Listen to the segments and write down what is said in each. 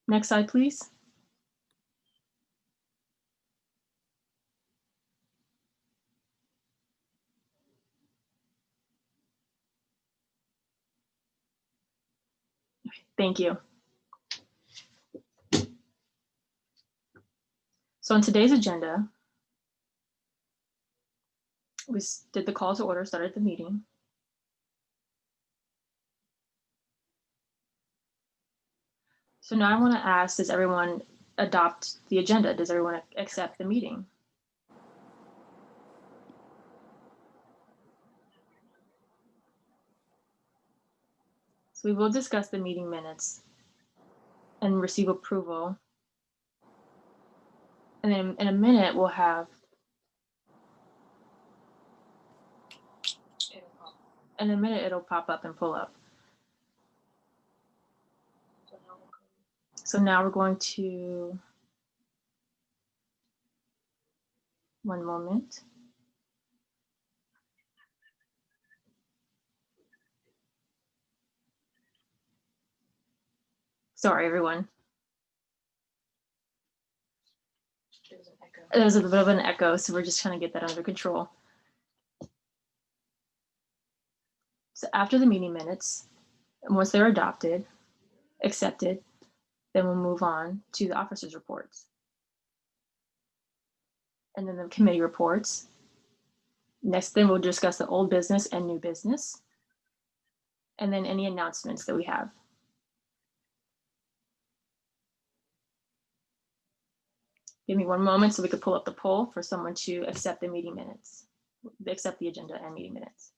Next slide, please. Thank you. So on today's agenda, we did the call to order, started the meeting. So now I want to ask, does everyone adopt the agenda? Does everyone accept the meeting? So we will discuss the meeting minutes and receive approval. And then in a minute, we'll have, in a minute, it'll pop up and pull up. So now we're going to, one moment. Sorry, everyone. There's a bit of an echo, so we're just trying to get that under control. So after the meeting minutes, and once they're adopted, accepted, then we'll move on to the officers' reports. And then the committee reports. Next, then we'll discuss the old business and new business. And then any announcements that we have. Give me one moment so we could pull up the poll for someone to accept the meeting minutes, accept the agenda and meeting minutes.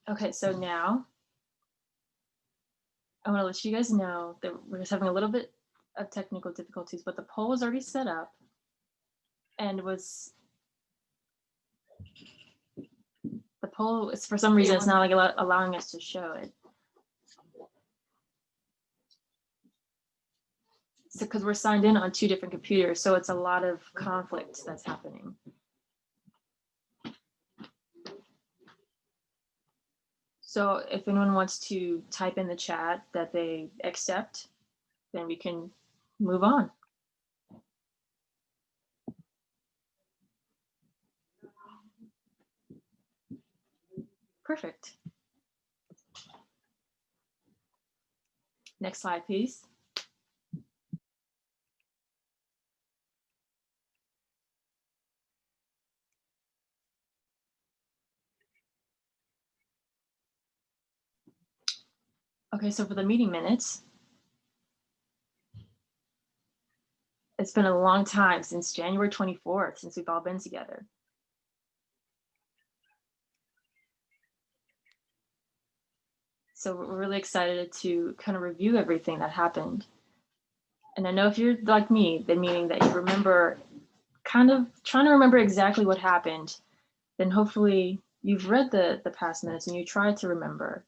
Okay, so now I want to let you guys know that we're just having a little bit of technical difficulties, but the poll was already set up and the poll is, for some reason, it's not like allowing us to show it. So because we're signed in on 2 different computers, so it's a lot of conflict that's happening. So if anyone wants to type in the chat that they accept, then we can move on. Perfect. Next slide, please. Okay, so for the meeting minutes, it's been a long time, since January 24th, since we've all been together. So we're really excited to kind of review everything that happened. And I know if you're like me, then meaning that you remember, kind of trying to remember exactly what happened, then hopefully you've read the past minutes and you try to remember.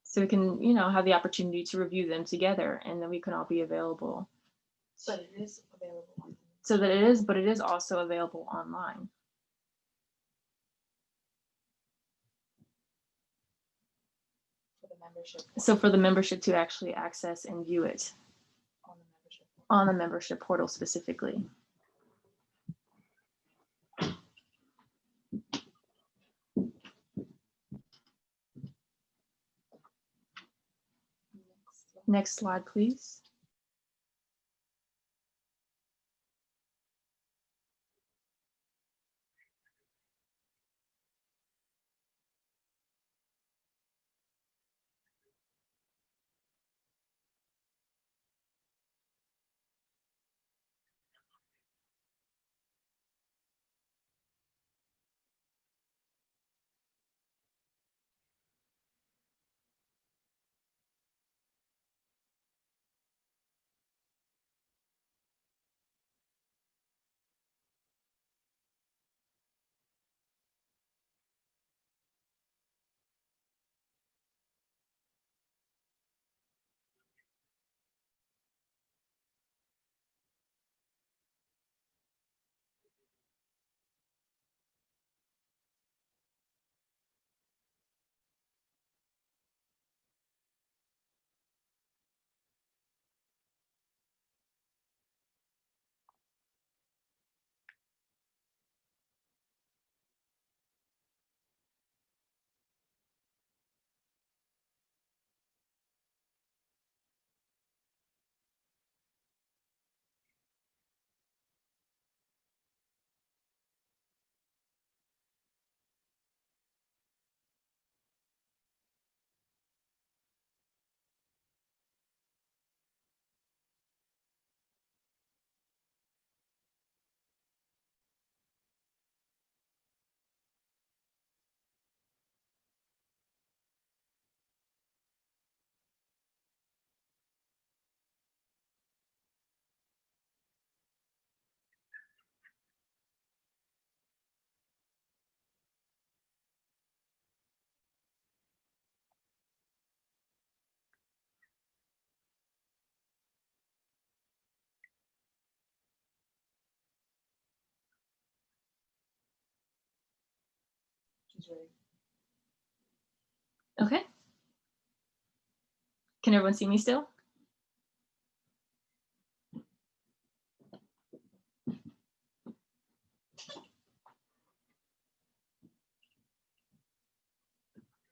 So we can, you know, have the opportunity to review them together, and then we can all be available. But it is available on So that it is, but it is also available online. For the membership. So for the membership to actually access and view it On the membership. on the membership portal specifically. Next slide, please. She's ready. Okay. Can everyone see me still?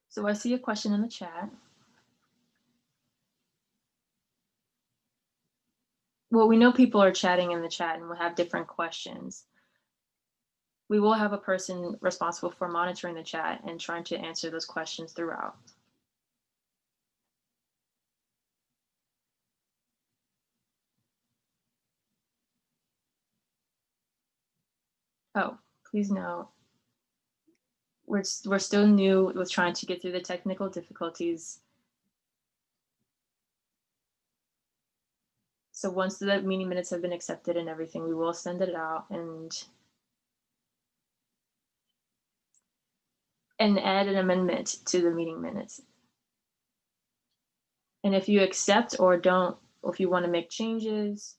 So I see a question in the chat. Well, we know people are chatting in the chat and will have different questions. We will have a person responsible for monitoring the chat and trying to answer those questions throughout. Oh, please note, we're still new with trying to get through the technical difficulties. So once the meeting minutes have been accepted and everything, we will send it out and add an amendment to the meeting minutes. And if you accept or don't, or if you want to make changes,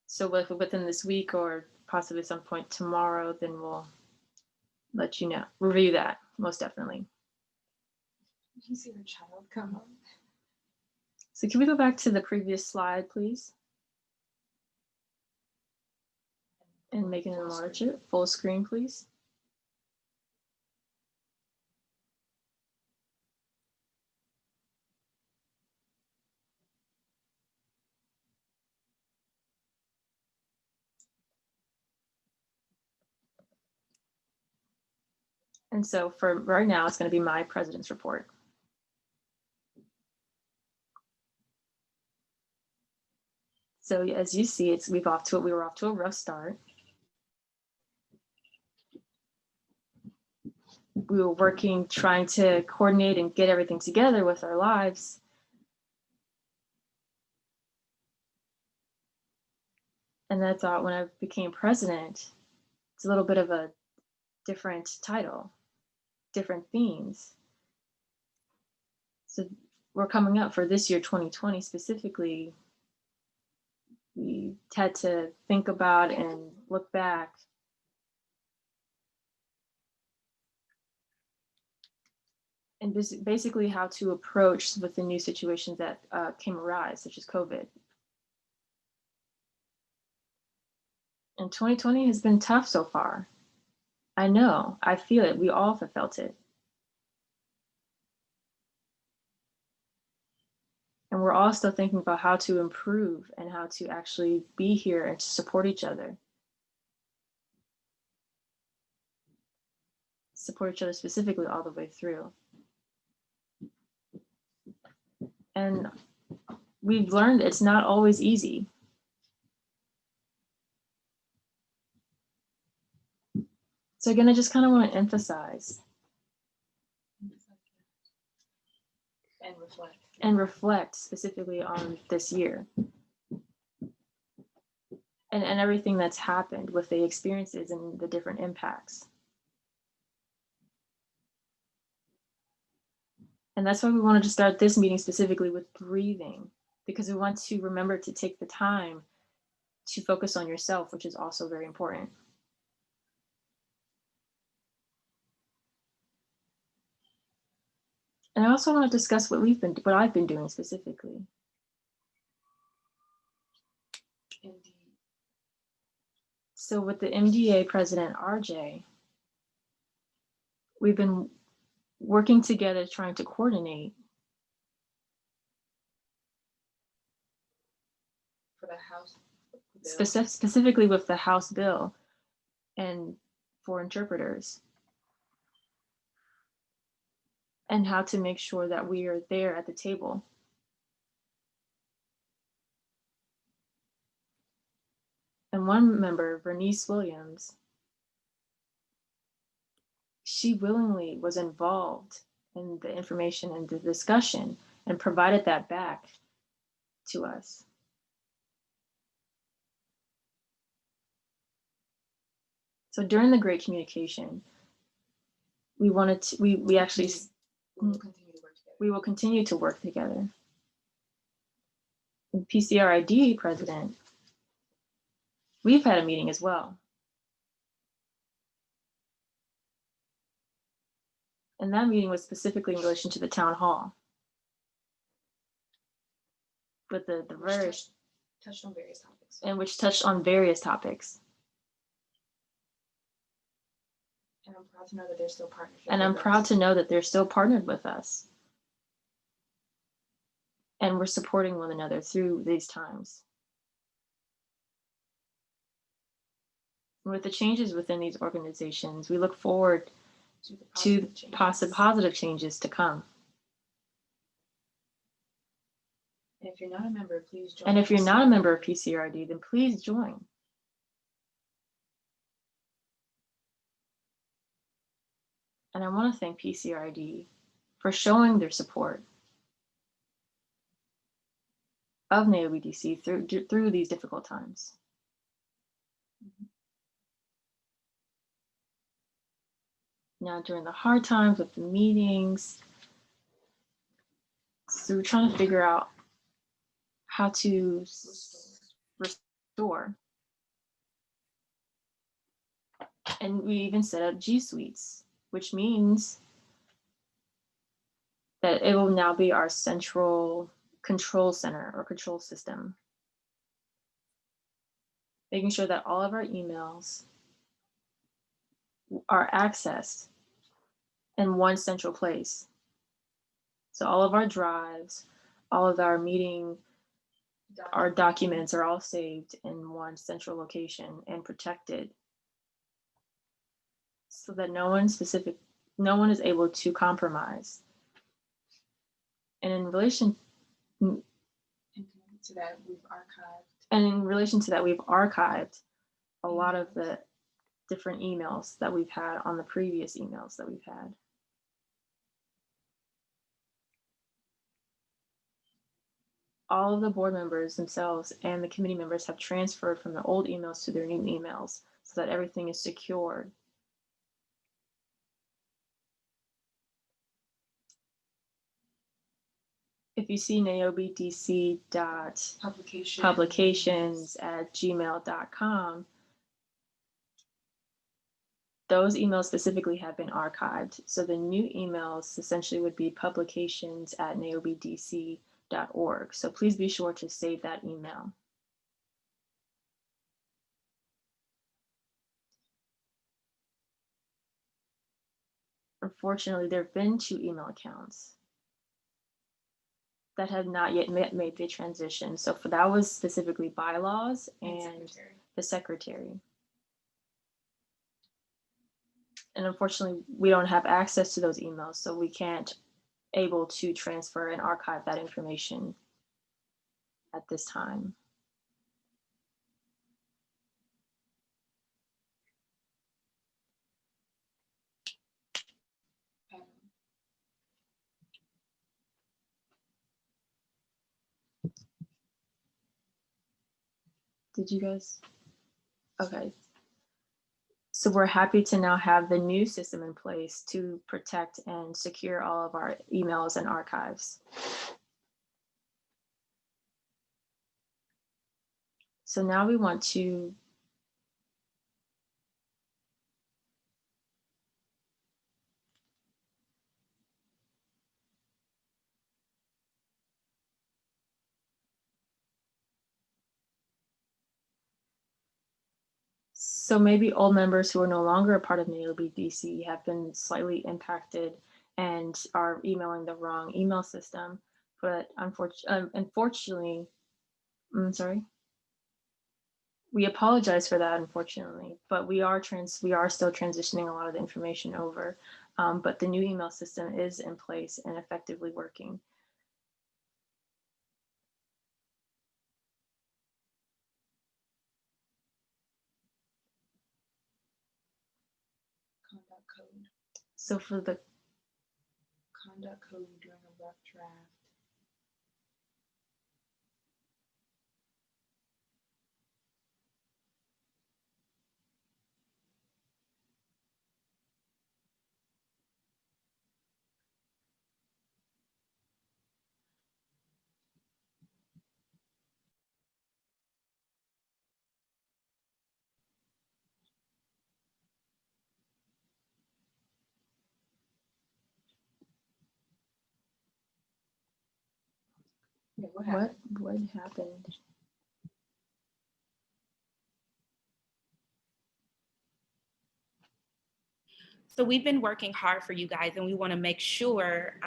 so within this week or possibly some point tomorrow, then we'll let you know. Review that, most definitely. Did you see her child come up? So can we go back to the previous slide, please? And make it enlarge it, full screen, please. And so for right now, it's going to be my president's report. So as you see, we were off to a rough start. We were working, trying to coordinate and get everything together with our lives. And I thought when I became president, it's a little bit of a different title, different themes. So we're coming up for this year, 2020 specifically. We had to think about and look back. And basically how to approach with the new situations that came arise, such as COVID. And 2020 has been tough so far. I know, I feel it. We all have felt it. And we're all still thinking about how to improve and how to actually be here and to support each other. Support each other specifically all the way through. And we've learned it's not always easy. So again, I just kind of want to emphasize and reflect specifically on this year and everything that's happened with the experiences and the different impacts. And that's why we wanted to start this meeting specifically with breathing, because we want to remember to take the time to focus on yourself, which is also very important. And I also want to discuss what I've been doing specifically. Indeed. So with the MDA president, RJ, we've been working together trying to coordinate For the House bill. specifically with the House bill and for interpreters, and how to make sure that we are there at the table. And one member, Bernice Williams, she willingly was involved in the information and the discussion and provided that back to us. So during the Great Communication, we wanted to, we actually, We will continue to work together. we will continue to work together. And PCRID president, we've had a meeting as well. And that meeting was specifically in relation to the town hall. With the various, Touched on various topics. and which touched on various topics. And I'm proud to know that they're still partners. And I'm proud to know that they're still partnered with us. And we're supporting one another through these times. And with the changes within these organizations, we look forward to positive changes to come. And if you're not a member, please join. And if you're not a member of PCRD, then please join. And I want to thank PCRD for showing their support of NAOBI-DC through these difficult times. Now, during the hard times with the meetings, so we're trying to figure out how to restore. And we even set up G Suites, which means that it will now be our central control center or control system. Making sure that all of our emails are accessed in one central place. So all of our drives, all of our our documents are all saved in one central location and protected, so that no one is able to compromise. And in relation to that, we've archived a lot of the different emails that we've had on the previous emails that we've had. All of the board members themselves and the committee members have transferred from the old emails to their new emails so that everything is secured. if you see NAOBI-DC publications@gmail.com, those emails specifically have been archived. So the new emails essentially would be publications@naobidc.org. So please be sure to save that email. Unfortunately, there have been 2 email accounts that have not yet made the transition. So for that was specifically bylaws and the secretary. And unfortunately, we don't have access to those emails, so we can't able to transfer and archive that information at this time. Did you guys? Okay. So we're happy to now have the new system in place to protect and secure all of our emails and archives. So now we want to So maybe old members who are no longer a part of NAOBI-DC have been slightly impacted and are emailing the wrong email system. But unfortunately, sorry. We apologize for that, unfortunately, but we are still transitioning a lot of the information over. But the new email system is in place and effectively working. Conduct code. So for the Conduct code during a rough draft. Yeah, what happened? So we've been working hard for you guys, and we want to make sure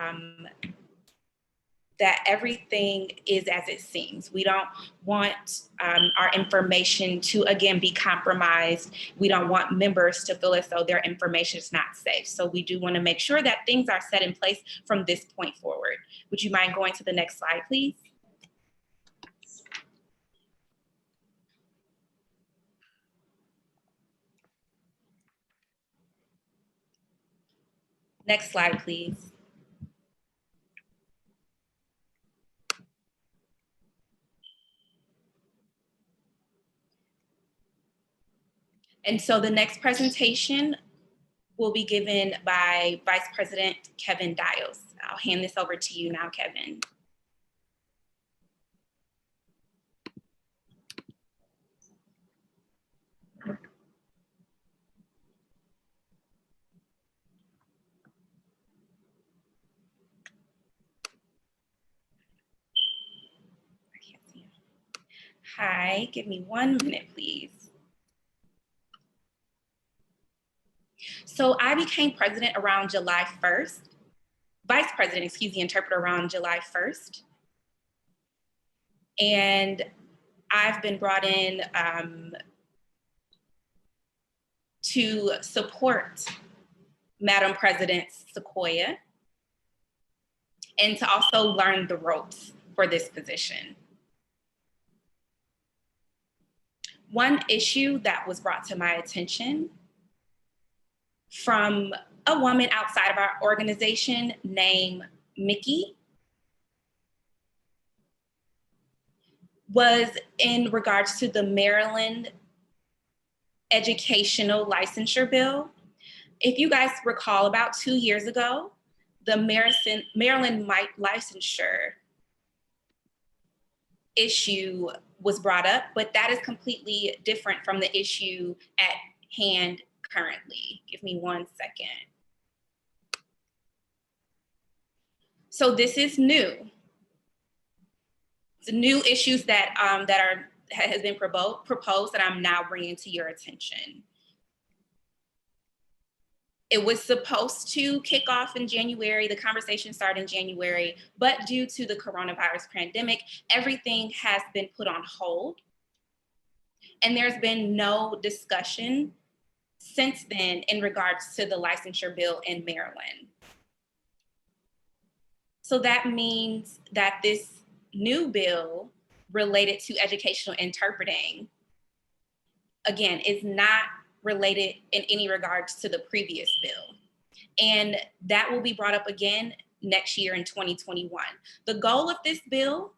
that everything is as it seems. We don't want our information to, again, be compromised. We don't want members to feel as though their information is not safe. So we do want to make sure that things are set in place from this point forward. Would you mind going to the next slide, please? Next slide, please. And so the next presentation will be given by Vice President Kevin Dials. I'll hand this over to you now, Kevin. Hi, give me 1 minute, please. So I became president around July 1st, vice president, excuse me, interpreter around July 1st. And I've been brought in to support Madam President Sequoia and to also learn the ropes for this position. One issue that was brought to my attention from a woman outside of our organization named Mickey was in regards to the Maryland educational licensure bill. If you guys recall, about 2 years ago, the Maryland licensure issue was brought up, but that is completely different from the issue at hand currently. Give me 1 second. So this is new. It's new issues that has been proposed that I'm now bringing to your attention. It was supposed to kick off in January. The conversation started in January, but due to the coronavirus pandemic, everything has been put on hold. And there's been no discussion since then in regards to the licensure bill in Maryland. So that means that this new bill related to educational interpreting, again, is not related in any regards to the previous bill. And that will be brought up again next year in 2021. The goal of this bill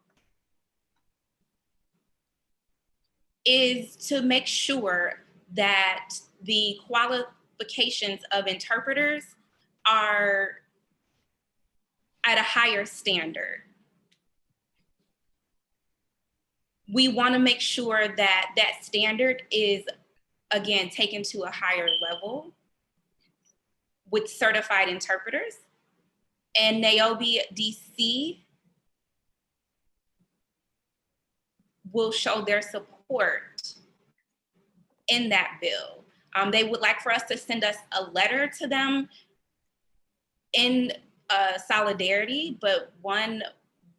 is to make sure that the qualifications of interpreters are at a higher standard. We want to make sure that that standard is, again, taken to a higher level with certified interpreters. And NAOBI-DC will show their support in that bill. They would like for us to send us a letter to them in solidarity, but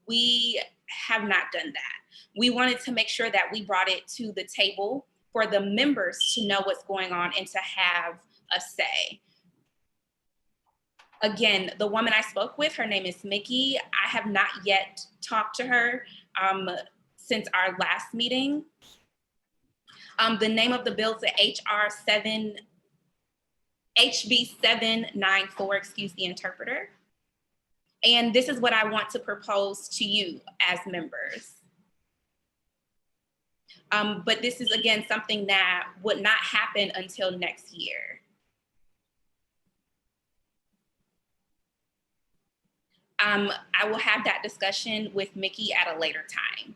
we have not done that. We wanted to make sure that we brought it to the table for the members to know what's going on and to have a say. Again, the woman I spoke with, her name is Mickey. I have not yet talked to her since our last meeting. The name of the bill is HB 794, excuse the interpreter. And this is what I want to propose to you as members. But this is, again, something that would not happen until next year. I will have that discussion with Mickey at a later time.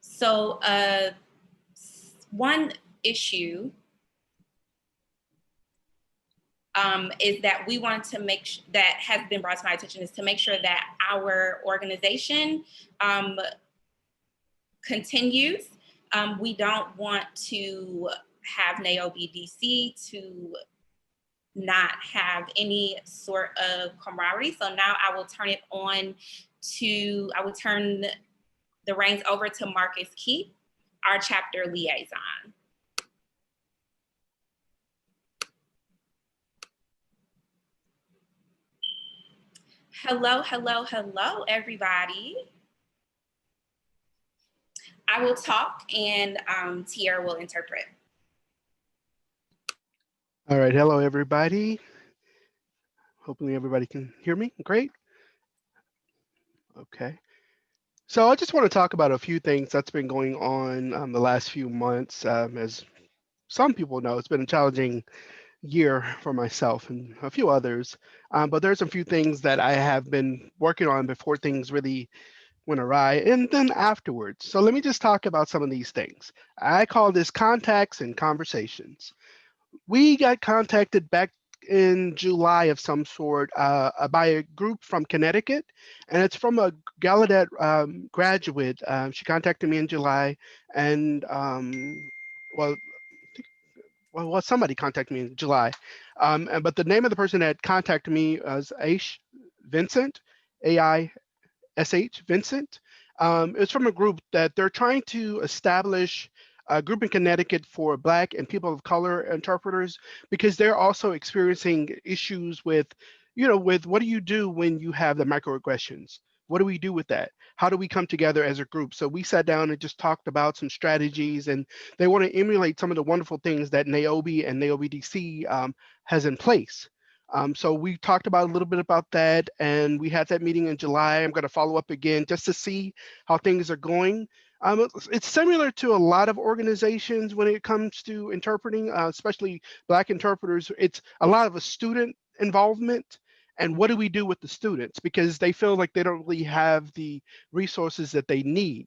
So one issue is that we want to that has been brought to my attention is to make sure that our organization continues. We don't want to have NAOBI-DC to not have any sort of camaraderie. So now I will turn the reins over to Marcus Keith, our chapter liaison. Hello, hello, hello, everybody. I will talk and Tierra will interpret. All right, hello, everybody. Hopefully everybody can hear me. Great. Okay. So I just want to talk about a few things that's been going on the last few months. As some people know, it's been a challenging year for myself and a few others, but there's a few things that I have been working on before things really went awry and then afterwards. So let me just talk about some of these things. I call this contacts and conversations. We got contacted back in July of some sort by a group from Connecticut, and it's from a Gallaudet graduate. She contacted me in July, and somebody contacted me in July, but the name of the person that contacted me was Aish Vincent, A-I-S-H, Vincent. It's from a group that they're trying to establish a group in Connecticut for Black and people of color interpreters, because they're also experiencing issues with, with what do you do when you have the microaggressions? What do we do with that? How do we come together as a group? So we sat down and just talked about some strategies, and they want to emulate some of the wonderful things that NAOBI and NAOBI-DC has in place. So we talked about a little bit about that, and we had that meeting in July. I'm going to follow up again just to see how things are going. It's similar to a lot of organizations when it comes to interpreting, especially Black interpreters. It's a lot of a student involvement, And what do we do with the students? Because they feel like they don't really have the resources that they need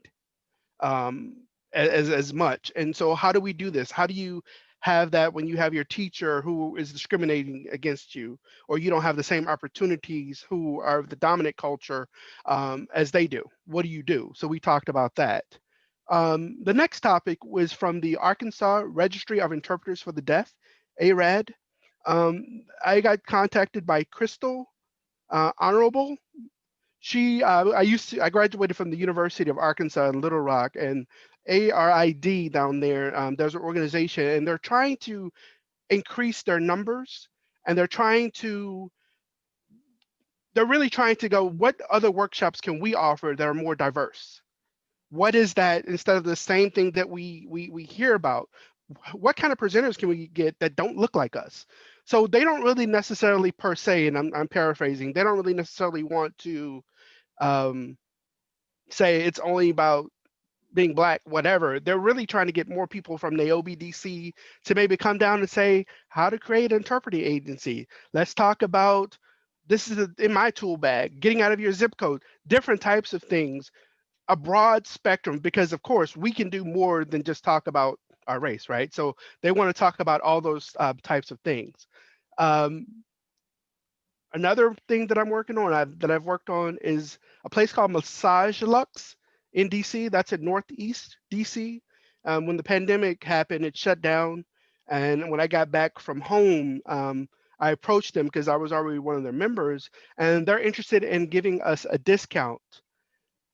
um, as much. And so how do we do this? How do you have that when you have your teacher who is discriminating against you, or you don't have the same opportunities who are of the dominant culture as they do? What do you do? So we talked about that. The next topic was from the Arkansas Registry of Interpreters for the Deaf, ARAD. I got contacted by Crystal Honorable. I graduated from the University of Arkansas in Little Rock, and ARID down there, there's an organization, and they're trying to increase their numbers, and they're really trying to go, what other workshops can we offer that are more diverse? What is that, instead of the same thing that we hear about? What kind of presenters can we get that don't look like us? So they don't really necessarily, per se, and I'm paraphrasing, they don't really necessarily want to um, say it's only about being Black, whatever. They're really trying to get more people from NAOBI-DC to maybe come down and say how to create an interpreting agency. Let's talk about, this is in my tool bag, getting out of your zip code, different types of things, a broad spectrum, because of course we can do more than just talk about our race, right? So they want to talk about all those types of things. Um, Another thing that I'm working on, that I've worked on, is a place called Massage Lux in DC. That's in Northeast DC. When the pandemic happened, it shut down. And when I got back from home, I approached them because I was already one of their members, and they're interested in giving us a discount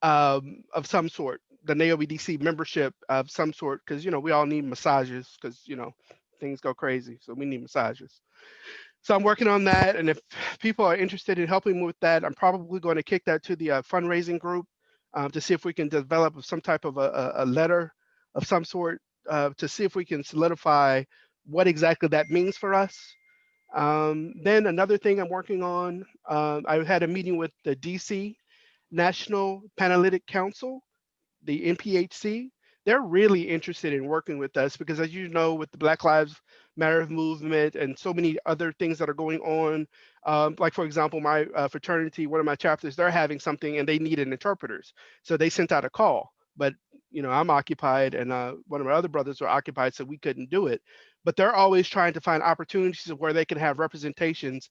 of some sort, the NAOBI-DC membership of some sort, because we all need massages, because things go crazy, so we need massages. So I'm working on that, and if people are interested in helping me with that, I'm probably going to kick that to the fundraising group to see if we can develop some type of a letter of some sort to see if we can solidify what exactly that means for us. Then another thing I'm working on, I had a meeting with the DC National Panhellenic Council, the NPHC. They're really interested in working with us because, as you know, with the Black Lives Matter movement and so many other things that are going on, like for example, my fraternity, one of my chapters, they're having something and they needed interpreters. So they sent out a call, but I'm occupied, and one of my other brothers were occupied, so we couldn't do it. But they're always trying to find opportunities where they can have representations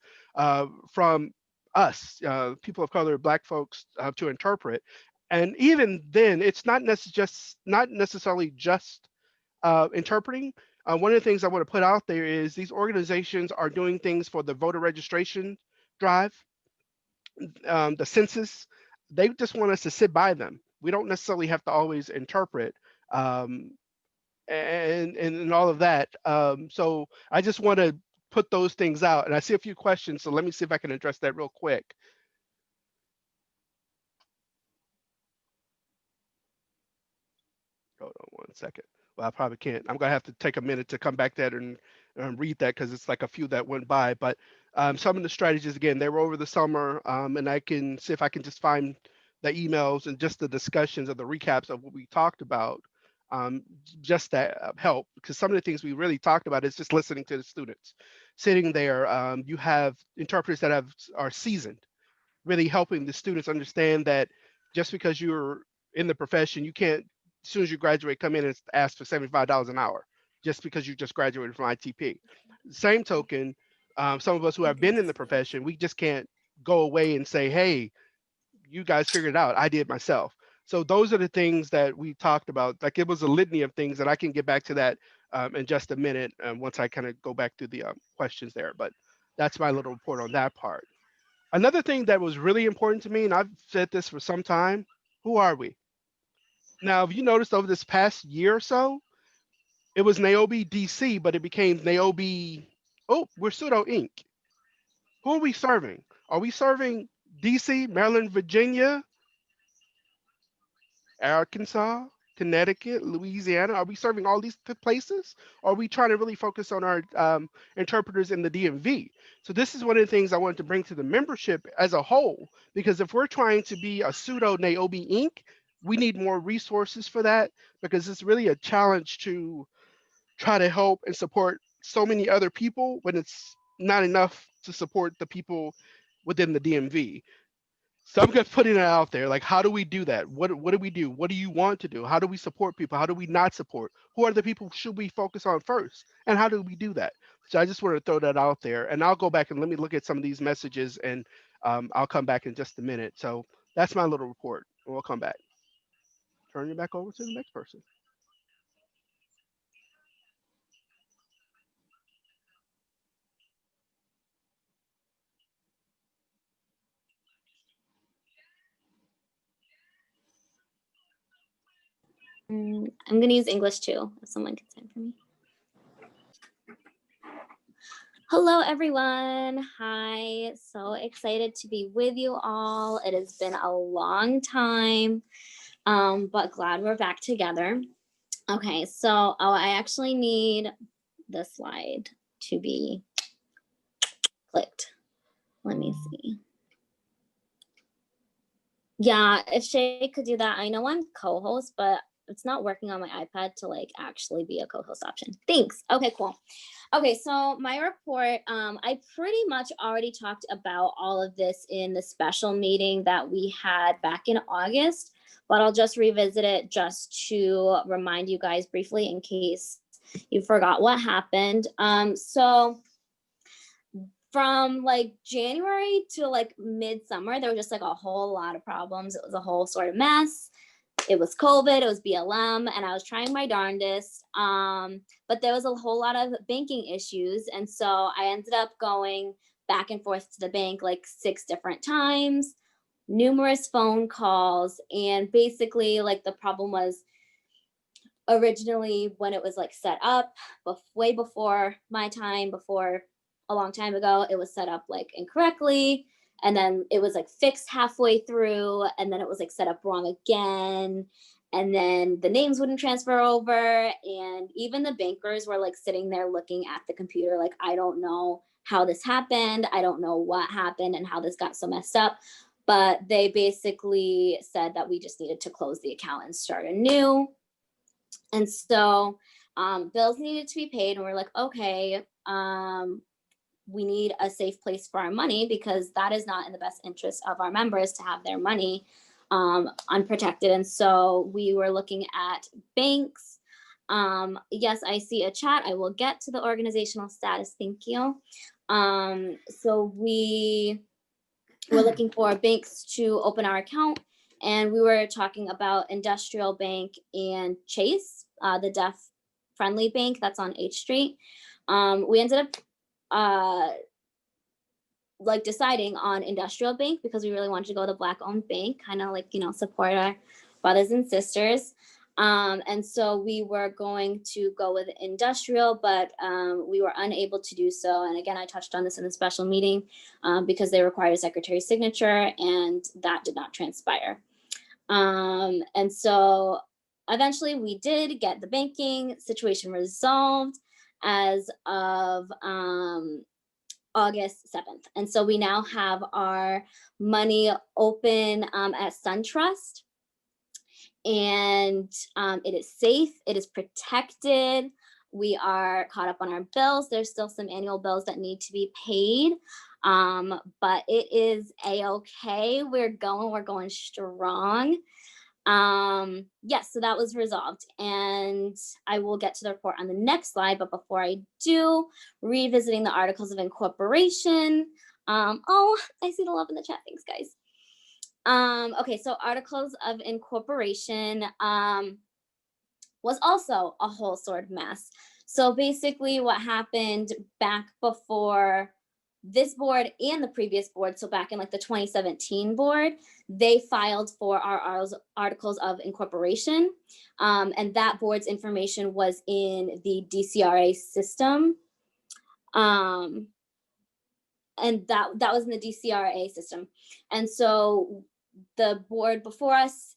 from us, people of color, Black folks, to interpret. And even then, it's not necessarily just interpreting. One of the things I want to put out there is these organizations are doing things for the voter registration drive, the census. They just want us to sit by them. We don't necessarily have to always interpret um, and all of that. So I just want to put those things out. And I see a few questions, so let me see if I can address that real quick. Hold on one second. Well, I probably can't. I'm gonna have to take a minute to come back to that and read that, because it's like a few that went by. But some of the strategies, again, they were over the summer, and I can see if I can just find the emails and just the discussions of the recaps of what we talked about. Just that help, because some of the things we really talked about is just listening to the students, sitting there. You have interpreters that are seasoned, really helping the students understand that just because you're in the profession, you can't, as soon as you graduate, come in and ask for $75 an hour just because you just graduated from ITP. Same token, some of us who have been in the profession, we just can't go away and say, hey, you guys figured it out. I did myself. So those are the things that we talked about. Like, it was a litany of things, and I can get back to that in just a minute once I kind of go back to the questions there. But that's my little report on that part. Another thing that was really important to me, and I've said this for some time, who are we? Now, if you noticed over this past year or so, it was NAOBI-DC, but it became NAOBI, oh, we're Pseudo Inc. Who are we serving? Are we serving DC, Maryland, Virginia, Arkansas, Connecticut, Louisiana? Are we serving all these places? Or are we trying to really focus on our interpreters in the DMV? So this is one of the things I wanted to bring to the membership as a whole, because if we're trying to be a pseudo NAOBI Inc., we need more resources for that, because it's really a challenge to try to help and support so many other people when it's not enough to support the people within the DMV. So I'm just putting it out there. Like, how do we do that? What do we do? What do you want to do? How do we support people? How do we not support? Who are the people should we focus on first? And how do we do that? So I just want to throw that out there. And I'll go back and let me look at some of these messages, and I'll come back in just a minute. So that's my little report. And we'll come back. Turn you back over to the next person. I'm going to use English too, if someone can sign for me. Hello, everyone. Hi. So excited to be with you all. It has been a long time, but glad we're back together. Okay, so I actually need the slide to be clicked. Let me see. Yeah, if Shay could do that. I know I'm co-host, but it's not working on my iPad to like actually be a co-host option. Thanks. Okay, cool. Okay, so my report, I pretty much already talked about all of this in the special meeting that we had back in August, but I'll just revisit it just to remind you guys briefly in case you forgot what happened. So from like January to like midsummer, there was just like a whole lot of problems. It was a whole sort of mess. It was COVID, it was BLM, and I was trying my darndest. But there was a whole lot of banking issues. And so I ended up going back and forth to the bank like 6 different times, numerous phone calls. And basically like the problem was originally when it was like set up way before my time, before a long time ago, it was set up like incorrectly. And then it was like fixed halfway through, and then it was like set up wrong again. And then the names wouldn't transfer over. And even the bankers were like sitting there looking at the computer, like, I don't know how this happened. I don't know what happened and how this got so messed up. But they basically said that we just needed to close the account and start anew. And so bills needed to be paid. And we're like, okay, we need a safe place for our money because that is not in the best interest of our members to have their money unprotected. And so we were looking at banks. Yes, I see a chat. I will get to the organizational status. Thank you. So we were looking for banks to open our account. And we were talking about Industrial Bank and Chase, the deaf-friendly bank that's on H Street. We ended up like deciding on Industrial Bank because we really wanted to go to Black-owned bank, kind of like, you know, support our brothers and sisters. And so we were going to go with Industrial, but we were unable to do so. And again, I touched on this in the special meeting because they required a secretary's signature, and that did not transpire. And so eventually we did get the banking situation resolved as of August 7th. And so we now have our money open at SunTrust, and it is safe, it is protected. We are caught up on our bills. There's still some annual bills that need to be paid, but it is a-okay. We're going strong. Yes, so that was resolved, and I will get to the report on the next slide. But before I do, revisiting the articles of incorporation. Oh, I see the love in the chat. Thanks, guys. Okay, so articles of incorporation was also a whole sort of mess. So basically what happened back before this board and the previous board, so back in like the 2017 board, they filed for our articles of incorporation, and that board's information was in the DCRA system, and that was in the DCRA system. And so the board before us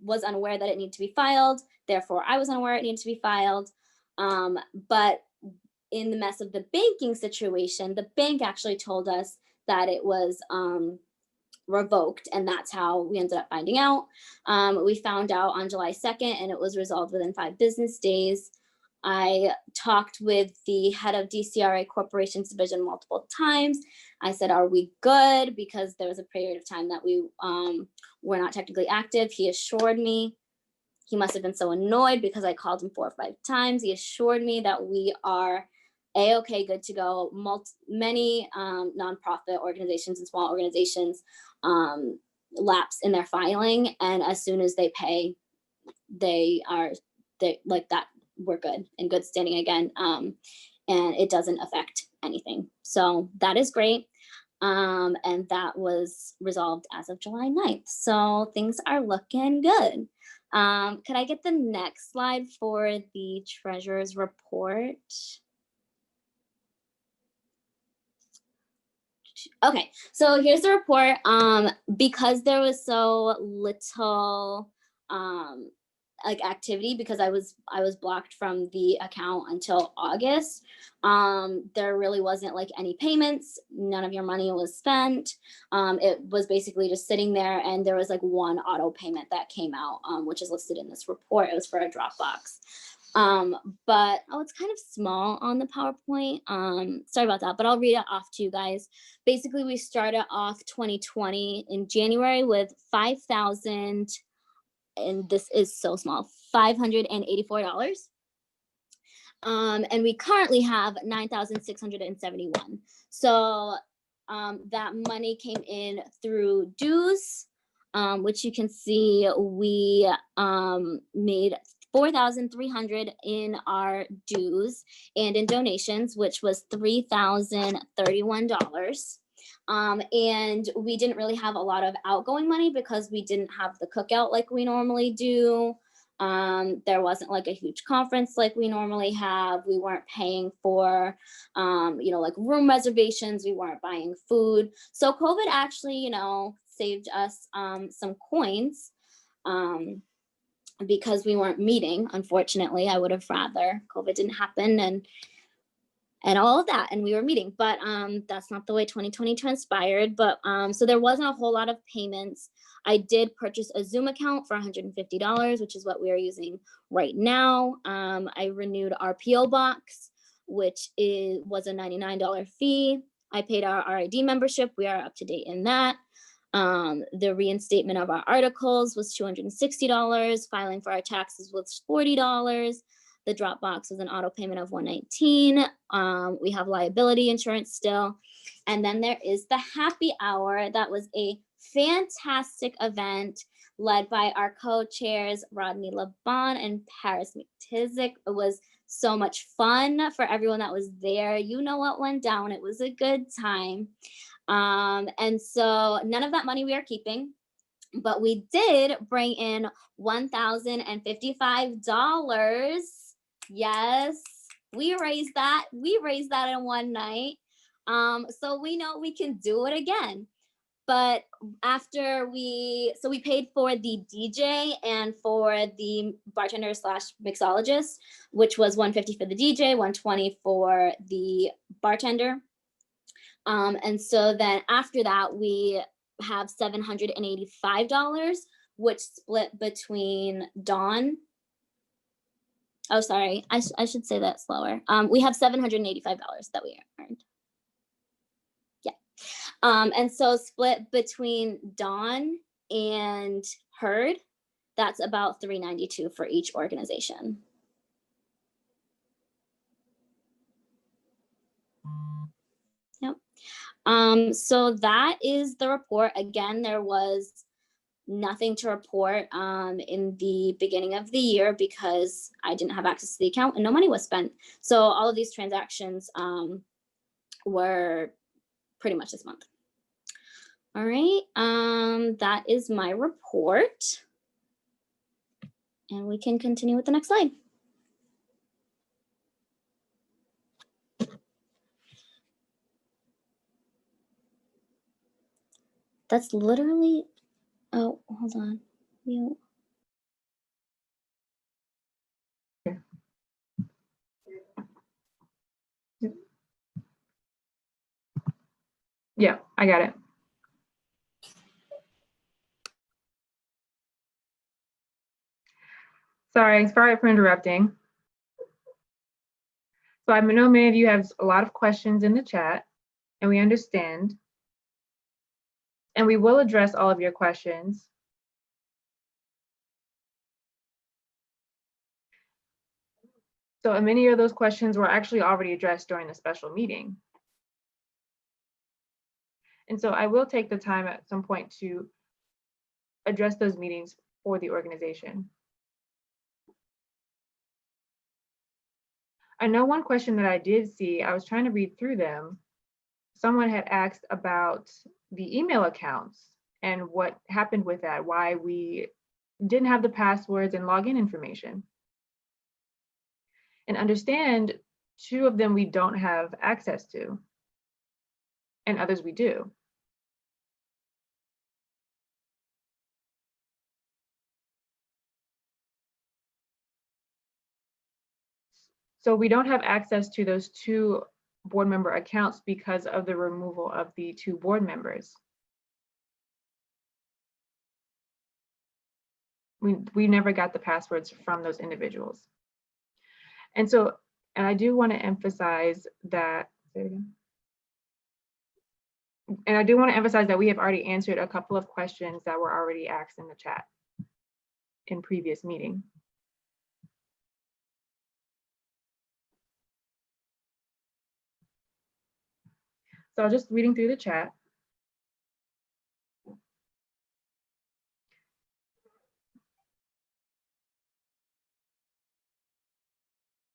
was unaware that it needed to be filed. Therefore, I was unaware it needed to be filed. But in the mess of the banking situation, the bank actually told us that it was revoked, and that's how we ended up finding out. We found out on July 2nd, and it was resolved within 5 business days. I talked with the head of DCRA Corporations Division multiple times. I said, are we good? Because there was a period of time that we were not technically active. He assured me. He must have been so annoyed because I called him 4 or 5 times. He assured me that we are A-okay, good to go. Many nonprofit organizations and small organizations lapse in their filing, and as soon as they pay, they like that, we're good, in good standing again, and it doesn't affect anything. So that is great. And that was resolved as of July 9th. So things are looking good. Could I get the next slide for the treasurer's report? Okay, so here's the report. Because there was so little like activity, because I was blocked from the account until August, there really wasn't like any payments. None of your money was spent. It was basically just sitting there, and there was like one auto payment that came out, which is listed in this report. It was for a Dropbox. But it's kind of small on the PowerPoint. Sorry about that, but I'll read it off to you guys. Basically, we started off 2020 in January with 5,000, and this is so small, $584. And we currently have 9,671. So that money came in through dues, which you can see we made 4,300 in our dues, and in donations, which was $3,031. And we didn't really have a lot of outgoing money because we didn't have the cookout like we normally do. There wasn't like a huge conference like we normally have. We weren't paying for, like room reservations. We weren't buying food. So COVID actually, saved us some coins, because we weren't meeting. Unfortunately, I would have rather COVID didn't happen and all of that, and we were meeting, but that's not the way 2020 transpired. But so there wasn't a whole lot of payments. I did purchase a Zoom account for $150, which is what we are using right now. I renewed our PO box, which was a $99 fee. I paid our RID membership. We are up to date in that. The reinstatement of our articles was $260. Filing for our taxes was $40. The Dropbox was an auto payment of $119. We have liability insurance still. And then there is the happy hour. That was a fantastic event led by our co-chairs, Rodney Laban and Paris McTizik. It was so much fun for everyone that was there. You know what went down. It was a good time. And so none of that money we are keeping, but we did bring in $1,055. Yes, we raised that. We raised that in one night. So we know we can do it again. But after we paid for the DJ and for the bartender / mixologist, which was $150 for the DJ, $120 for the bartender. And so then after that, we have $785, which split between Dawn. Oh, sorry, I should say that slower. We have $785 that we earned. Yeah. And so split between Dawn and Herd, that's about $392 for each organization. Yep. So that is the report. Again, there was nothing to report in the beginning of the year because I didn't have access to the account and no money was spent. So all of these transactions were pretty much this month. All right, that is my report. And we can continue with the next slide. That's literally, oh, hold on. Mute. Yeah, I got it. Sorry for interrupting. So I know many of you have a lot of questions in the chat, and we understand. And we will address all of your questions. So many of those questions were actually already addressed during the special meeting. And so I will take the time at some point to address those meetings for the organization. I know one question that I did see, I was trying to read through them. Someone had asked about the email accounts and what happened with that, why we didn't have the passwords and login information. And understand, 2 of them we don't have access to, and others we do. So we don't have access to those 2 board member accounts because of the removal of the 2 board members. We never got the passwords from those individuals. And I do want to emphasize that, say it again. And I do want to emphasize that we have already answered a couple of questions that were already asked in the chat in previous meeting. So just reading through the chat.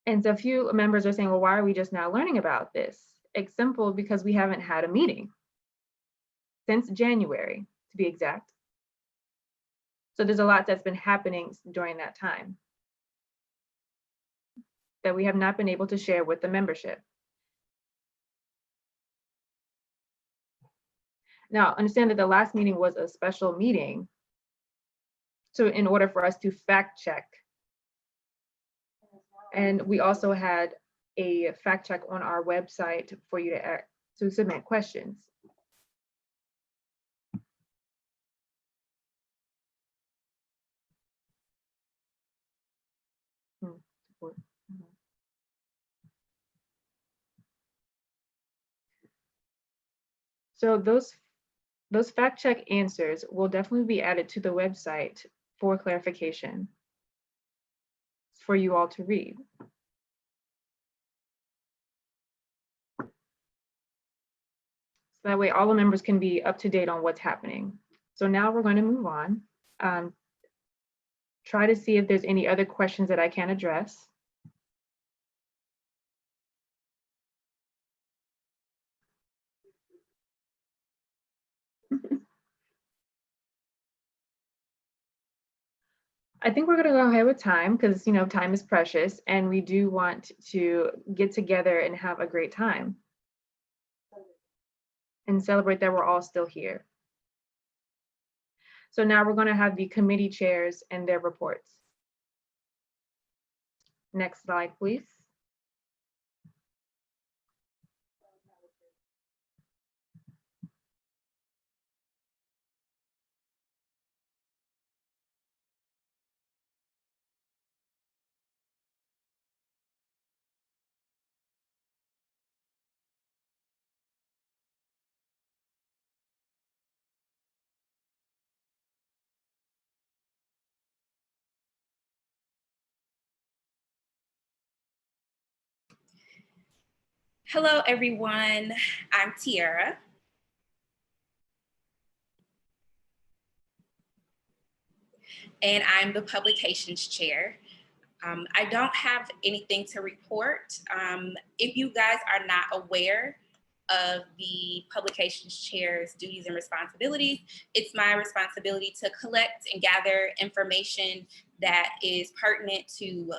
And so a few members are saying, well, why are we just now learning about this? It's simple, because we haven't had a meeting since January, to be exact. So there's a lot that's been happening during that time that we have not been able to share with the membership. Now, understand that the last meeting was a special meeting. So in order for us to fact check, and we also had a fact check on our website for you to submit questions. So those fact check answers will definitely be added to the website for clarification for you all to read. So that way all the members can be up to date on what's happening. So now we're going to move on. Try to see if there's any other questions that I can address. I think we're going to go ahead with time because, time is precious and we do want to get together and have a great time and celebrate that we're all still here. So now we're going to have the committee chairs and their reports. Next slide, please. Hello, everyone. I'm Tiara. And I'm the publications chair. I don't have anything to report. If you guys are not aware of the publications chair's duties and responsibilities, it's my responsibility to collect and gather information that is pertinent to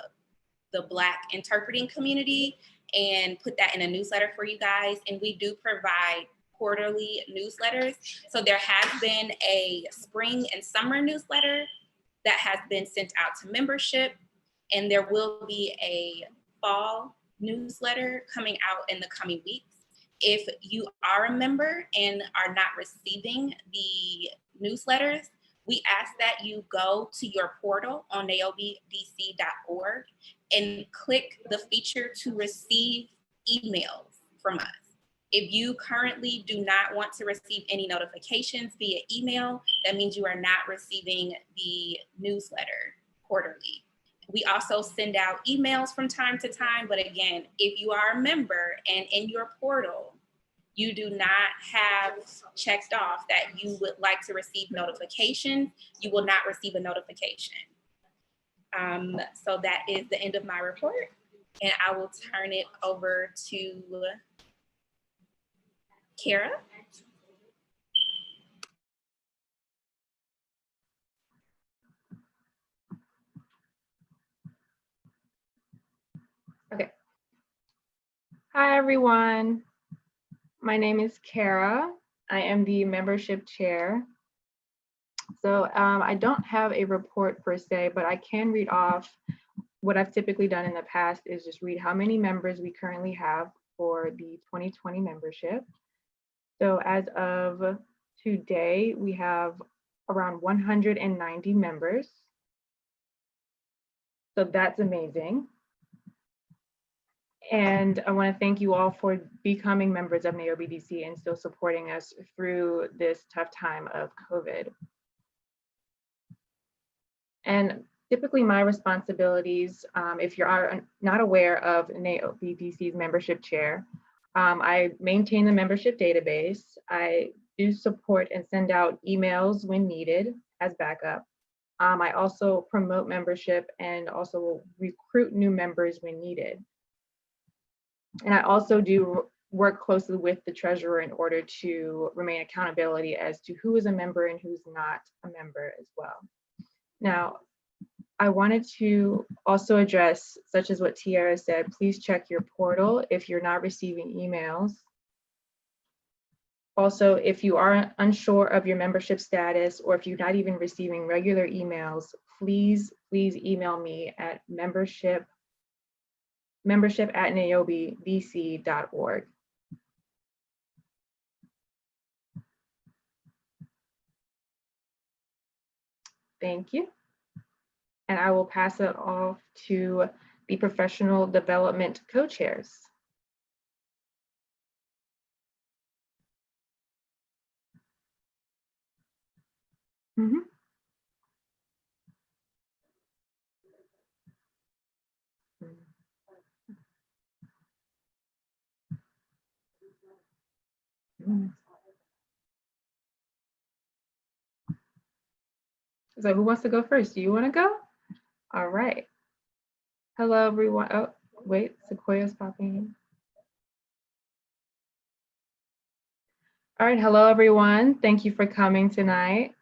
the Black interpreting community and put that in a newsletter for you guys. And we do provide quarterly newsletters. So there has been a spring and summer newsletter that has been sent out to membership, and there will be a fall newsletter coming out in the coming weeks. If you are a member and are not receiving the newsletters, we ask that you go to your portal on NAOBI-DC.org and click the feature to receive emails from us. If you currently do not want to receive any notifications via email, that means you are not receiving the newsletter quarterly. We also send out emails from time to time, but again, if you are a member and in your portal, you do not have checked off that you would like to receive notifications, you will not receive a notification. So that is the end of my report, and I will turn it over to Kara. Okay. Hi, everyone. My name is Kara. I am the membership chair. So I don't have a report per se, but I can read off what I've typically done in the past is just read how many members we currently have for the 2020 membership. So as of today, we have around 190 members. So that's amazing. And I want to thank you all for becoming members of NAOBI-DC and still supporting us through this tough time of COVID. And typically my responsibilities, if you are not aware of NAOBI-DC's membership chair, I maintain the membership database. I do support and send out emails when needed as backup. I also promote membership and also recruit new members when needed. And I also do work closely with the treasurer in order to remain accountability as to who is a member and who's not a member as well. Now, I wanted to also address, such as what Tiara said, please check your portal if you're not receiving emails. Also, if you are unsure of your membership status or if you're not even receiving regular emails, please email me at membership@naobidc.org. Thank you. And I will pass it off to the professional development co-chairs. Mm-hmm. So who wants to go first? Do you want to go? All right. Hello, everyone. Oh, wait, Sequoia's popping in. All right, hello, everyone. Thank you for coming tonight.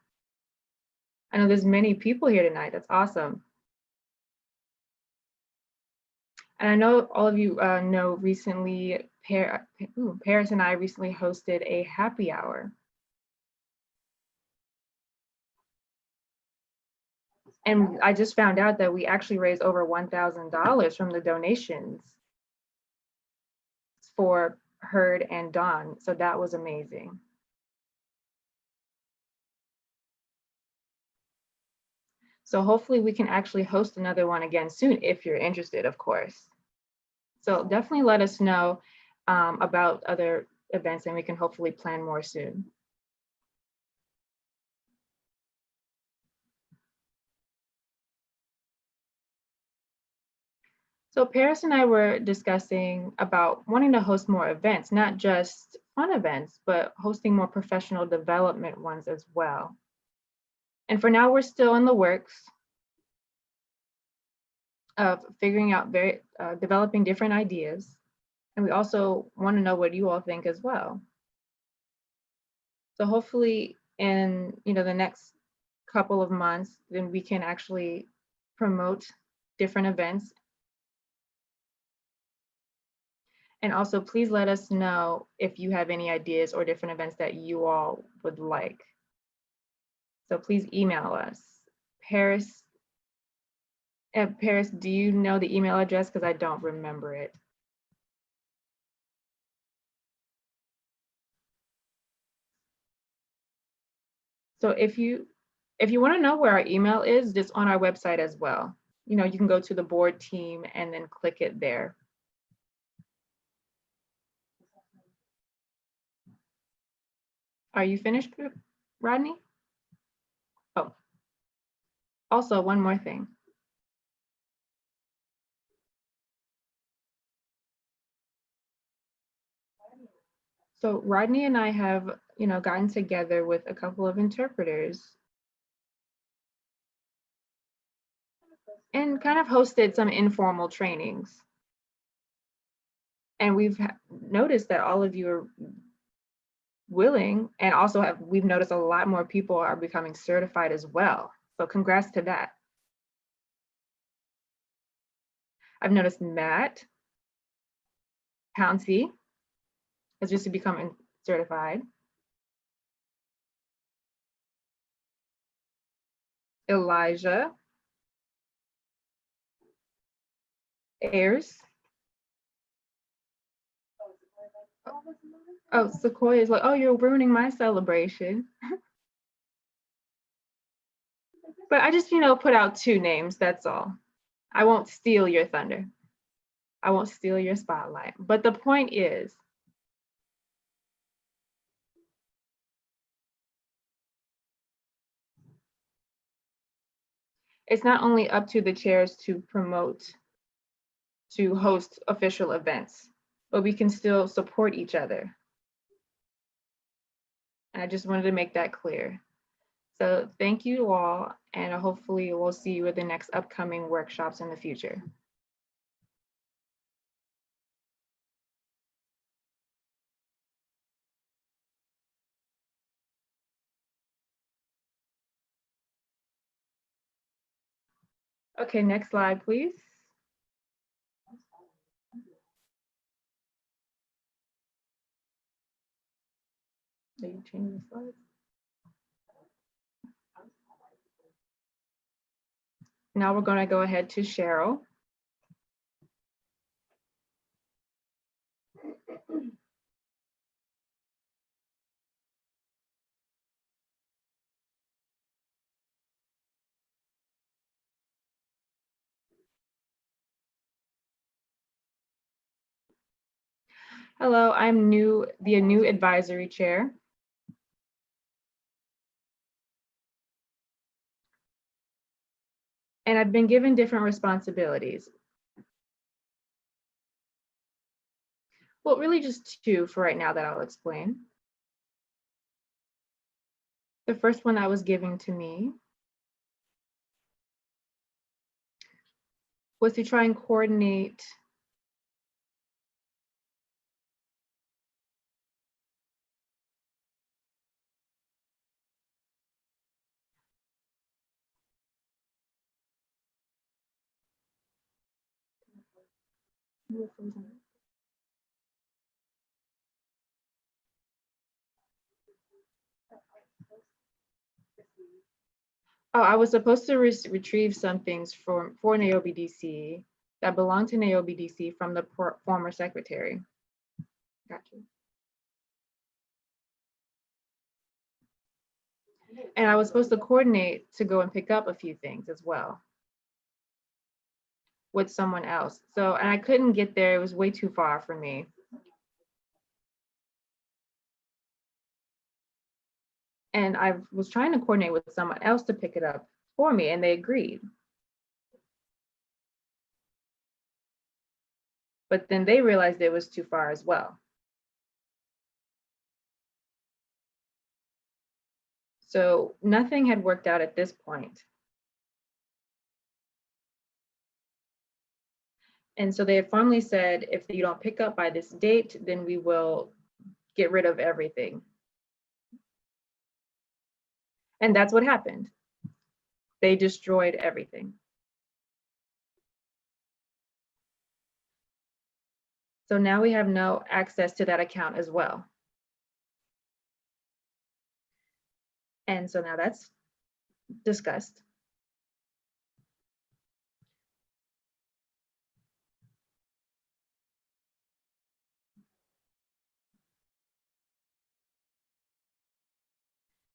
I know there's many people here tonight. That's awesome. And I know all of you know recently, Paris and I recently hosted a happy hour. And I just found out that we actually raised over $1,000 from the donations for Heard and Dawn. So that was amazing. So hopefully we can actually host another one again soon if you're interested, of course. So definitely let us know about other events and we can hopefully plan more soon. So Paris and I were discussing about wanting to host more events, not just fun events, but hosting more professional development ones as well. And for now, we're still in the works of figuring out developing different ideas. And we also want to know what you all think as well. So hopefully in the next couple of months, then we can actually promote different events. And also, please let us know if you have any ideas or different events that you all would like. So please email us. Paris, do you know the email address? Because I don't remember it. So if you want to know where our email is, it's on our website as well. you can go to the board team and then click it there. Are you finished, Rodney? Oh, also one more thing. So Rodney and I have, gotten together with a couple of interpreters and kind of hosted some informal trainings. And we've noticed that all of you are willing, and also we've noticed a lot more people are becoming certified as well. So congrats to that. I've noticed Matt Pouncey has just become certified. Elijah Ayers. Oh, Sequoia is like, oh, you're ruining my celebration. But I just, put out 2 names, that's all. I won't steal your thunder. I won't steal your spotlight. But the point is, it's not only up to the chairs to promote, to host official events, but we can still support each other. And I just wanted to make that clear. So thank you all, and hopefully we'll see you at the next upcoming workshops in the future. Okay, next slide, please. Are you changing the slides? Now we're going to go ahead to Cheryl. Hello, I'm the new advisory chair. And I've been given different responsibilities. Well, really just 2 for right now that I'll explain. The first one that was given to me was to try and coordinate I was supposed to retrieve some things for NAOBI-DC that belonged to NAOBI-DC from the former secretary. Gotcha. And I was supposed to coordinate to go and pick up a few things as well with someone else. So, and I couldn't get there. It was way too far for me. And I was trying to coordinate with someone else to pick it up for me, and they agreed. But then they realized it was too far as well. So nothing had worked out at this point. And so they had formally said, if you don't pick up by this date, then we will get rid of everything. And that's what happened. They destroyed everything. So now we have no access to that account as well. And so now that's discussed.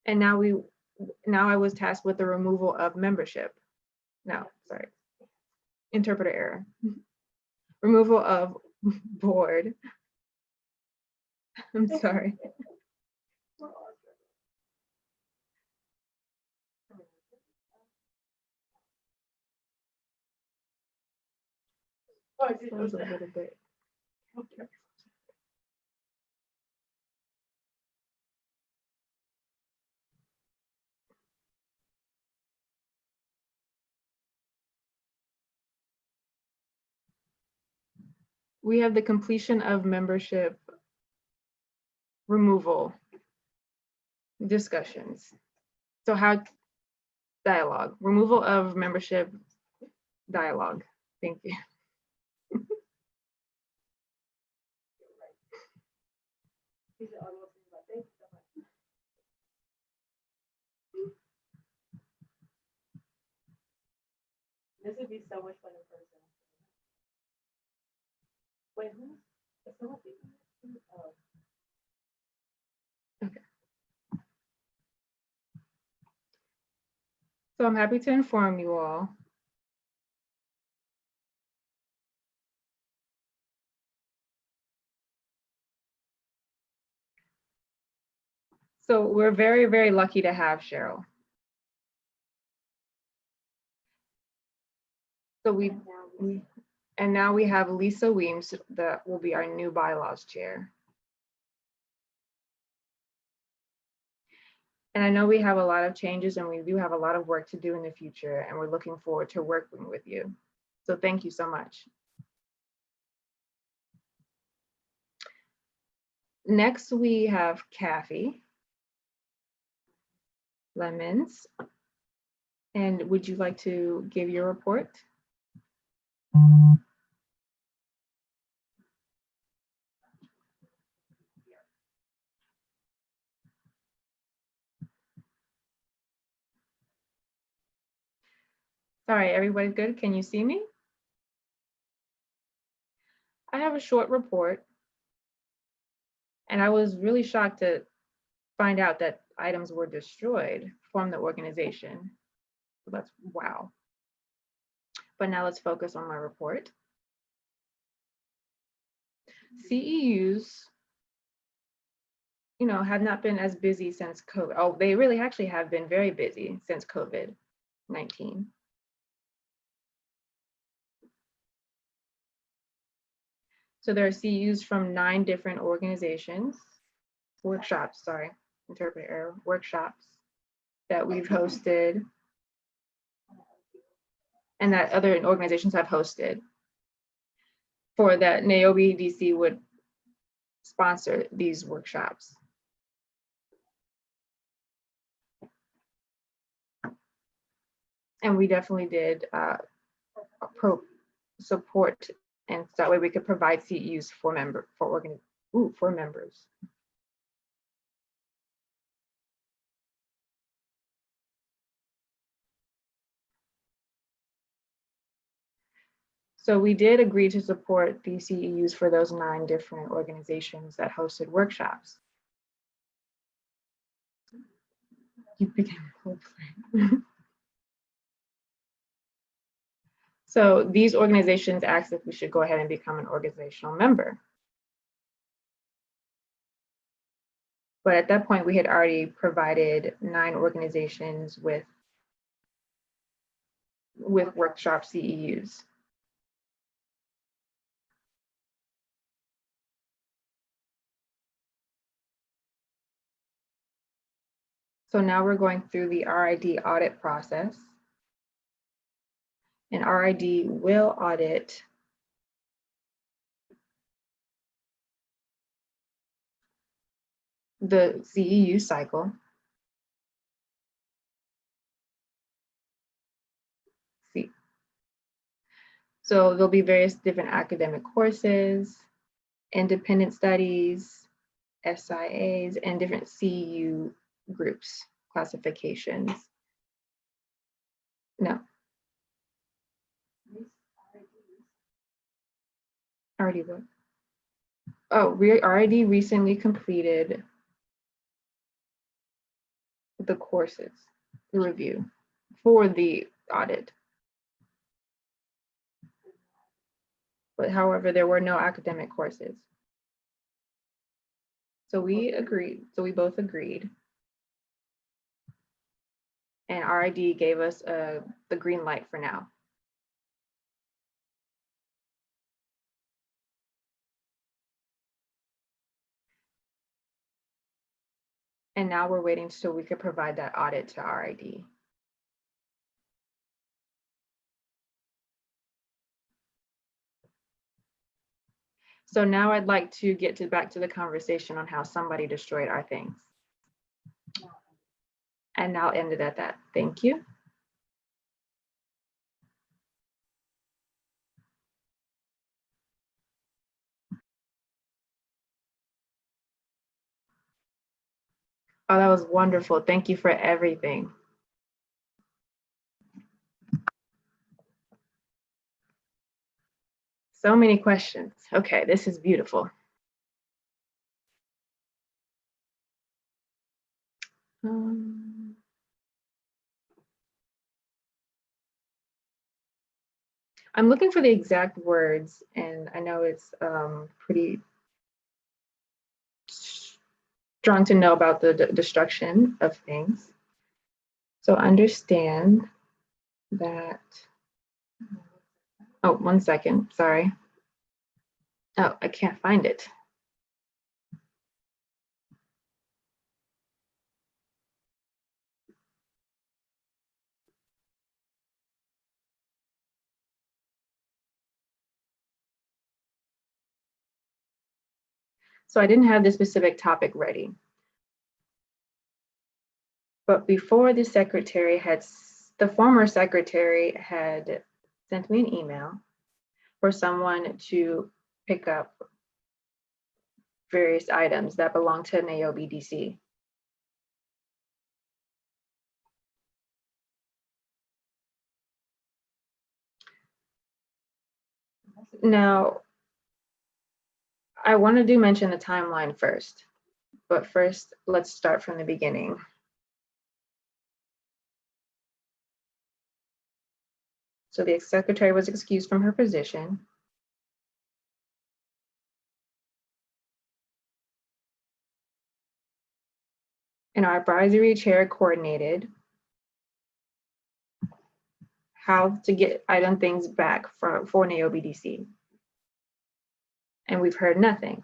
And now I was tasked with the removal of membership. No, sorry. Interpreter error. Removal of board. I'm sorry. Slows a little bit. We have the completion of membership removal discussions. So how dialogue, removal of membership dialogue. Thank you. This would be so much fun in person. Wait, who's? Oh. So I'm happy to inform you all so we're very, very lucky to have Cheryl. So and now we have Lisa Weems that will be our new bylaws chair. And I know we have a lot of changes and we do have a lot of work to do in the future, and we're looking forward to working with you. So thank you so much. Next, we have Kathy Lemons. And would you like to give your report? Sorry, everybody good? Can you see me? I have a short report. And I was really shocked to find out that items were destroyed from the organization. So that's wow. But now let's focus on my report. CEUs, have not been as busy since COVID. Oh, they really actually have been very busy since COVID-19. So there are CEUs from 9 different organizations, workshops, sorry, interpreter error, workshops that we've hosted and that other organizations have hosted for that NAOBI-DC would sponsor these workshops. And we definitely did support, and so that way we could provide CEUs for members. So we did agree to support the CEUs for those 9 different organizations that hosted workshops. You became hopeful. So these organizations asked if we should go ahead and become an organizational member. But at that point, we had already provided 9 organizations with workshop CEUs. So now we're going through the RID audit process. And RID will audit the CEU cycle. So there'll be various different academic courses, independent studies, SIAs, and different CEU groups, classifications. No. Already what? Oh, we already recently completed the courses, the review for the audit. but however, there were no academic courses. So we agreed, so we both agreed. And RID gave us the green light for now. And now we're waiting so we could provide that audit to RID. So now I'd like to get back to the conversation on how somebody destroyed our things. And I'll end it at that. Thank you. Oh, that was wonderful. Thank you for everything. So many questions. Okay, this is beautiful. I'm looking for the exact words, and I know it's pretty strong to know about the destruction of things. So understand that, oh, 1 second, sorry. Oh, I can't find it. So I didn't have this specific topic ready. But before the secretary the former secretary had sent me an email for someone to pick up various items that belong to NAOBI-DC. Now, I wanted to mention the timeline first, but first let's start from the beginning. So the secretary was excused from her position. And our advisory chair coordinated how to get item things back for NAOBI-DC. And we've heard nothing.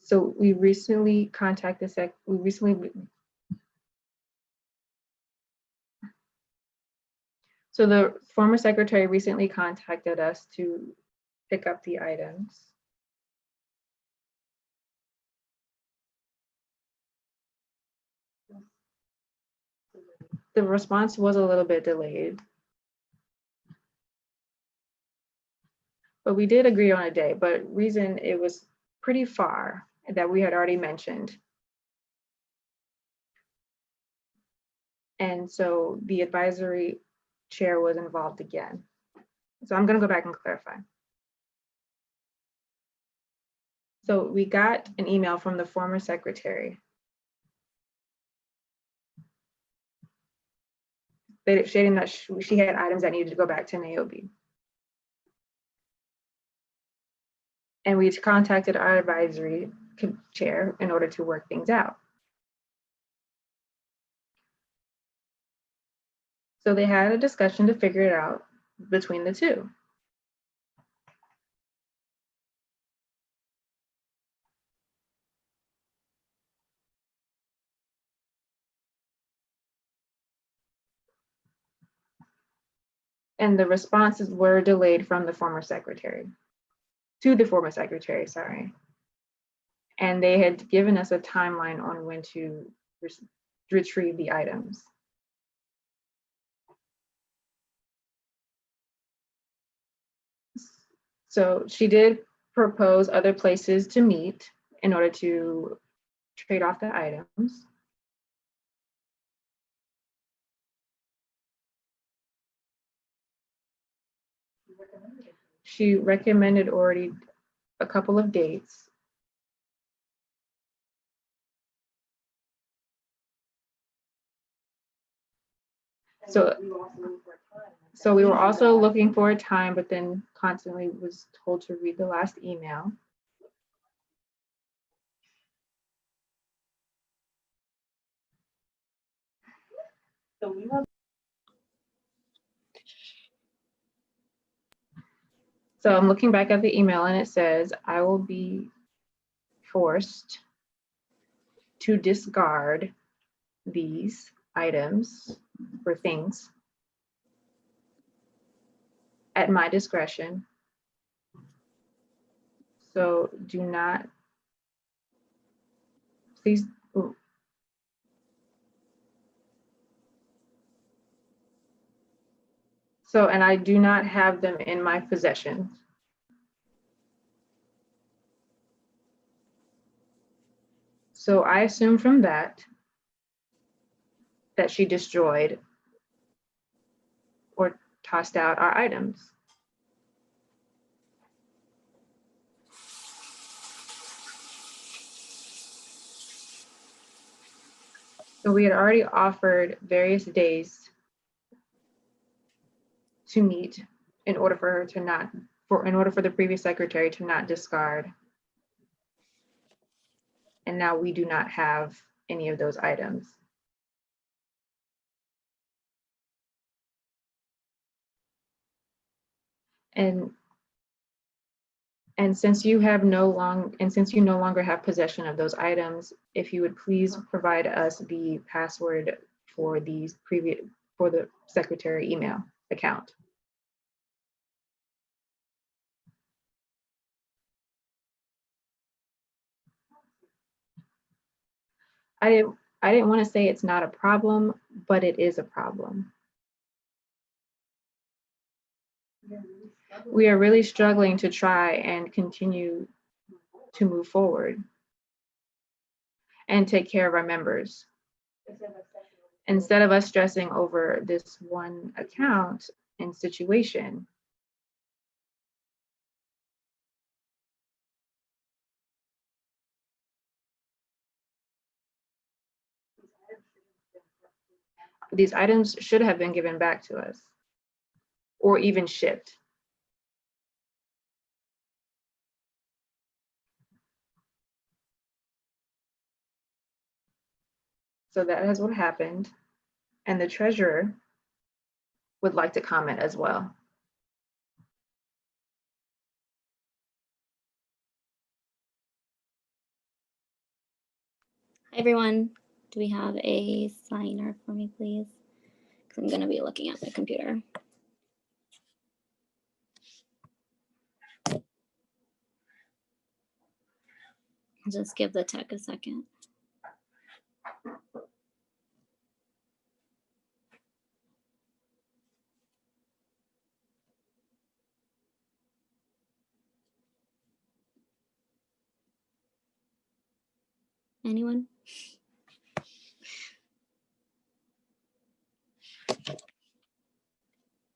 So we recently contacted So the former secretary recently contacted us to pick up the items. The response was a little bit delayed, but we did agree on a day, but reason it was pretty far that we had already mentioned. And so the advisory chair was involved again. So I'm gonna go back and clarify. So we got an email from the former secretary stating that she had items that needed to go back to NAOBI. And we contacted our advisory chair in order to work things out. So they had a discussion to figure it out between the two. And the responses were delayed from the former secretary, to the former secretary, sorry. And they had given us a timeline on when to retrieve the items. So she did propose other places to meet in order to trade off the items. She recommended already a couple of dates. So we were also looking for a time, but then constantly was told to read the last email. So I'm looking back at the email and it says, I will be forced to discard these items or things at my discretion. So do not, please. Ooh. So, and I do not have them in my possession. So I assume from that she destroyed or tossed out our items. So we had already offered various days to meet in order for her to not, in order for the previous secretary to not discard. And now we do not have any of those items. And since you no longer have possession of those items, if you would please provide us the password for the secretary email account. I didn't want to say it's not a problem, but it is a problem. We are really struggling to try and continue to move forward and take care of our members. Instead of us stressing over this one account and situation. These items should have been given back to us or even shipped. So that is what happened. And the treasurer would like to comment as well. Hi, everyone. Do we have a signer for me, please? Because I'm going to be looking at my computer. I'll just give the tech a second. Anyone?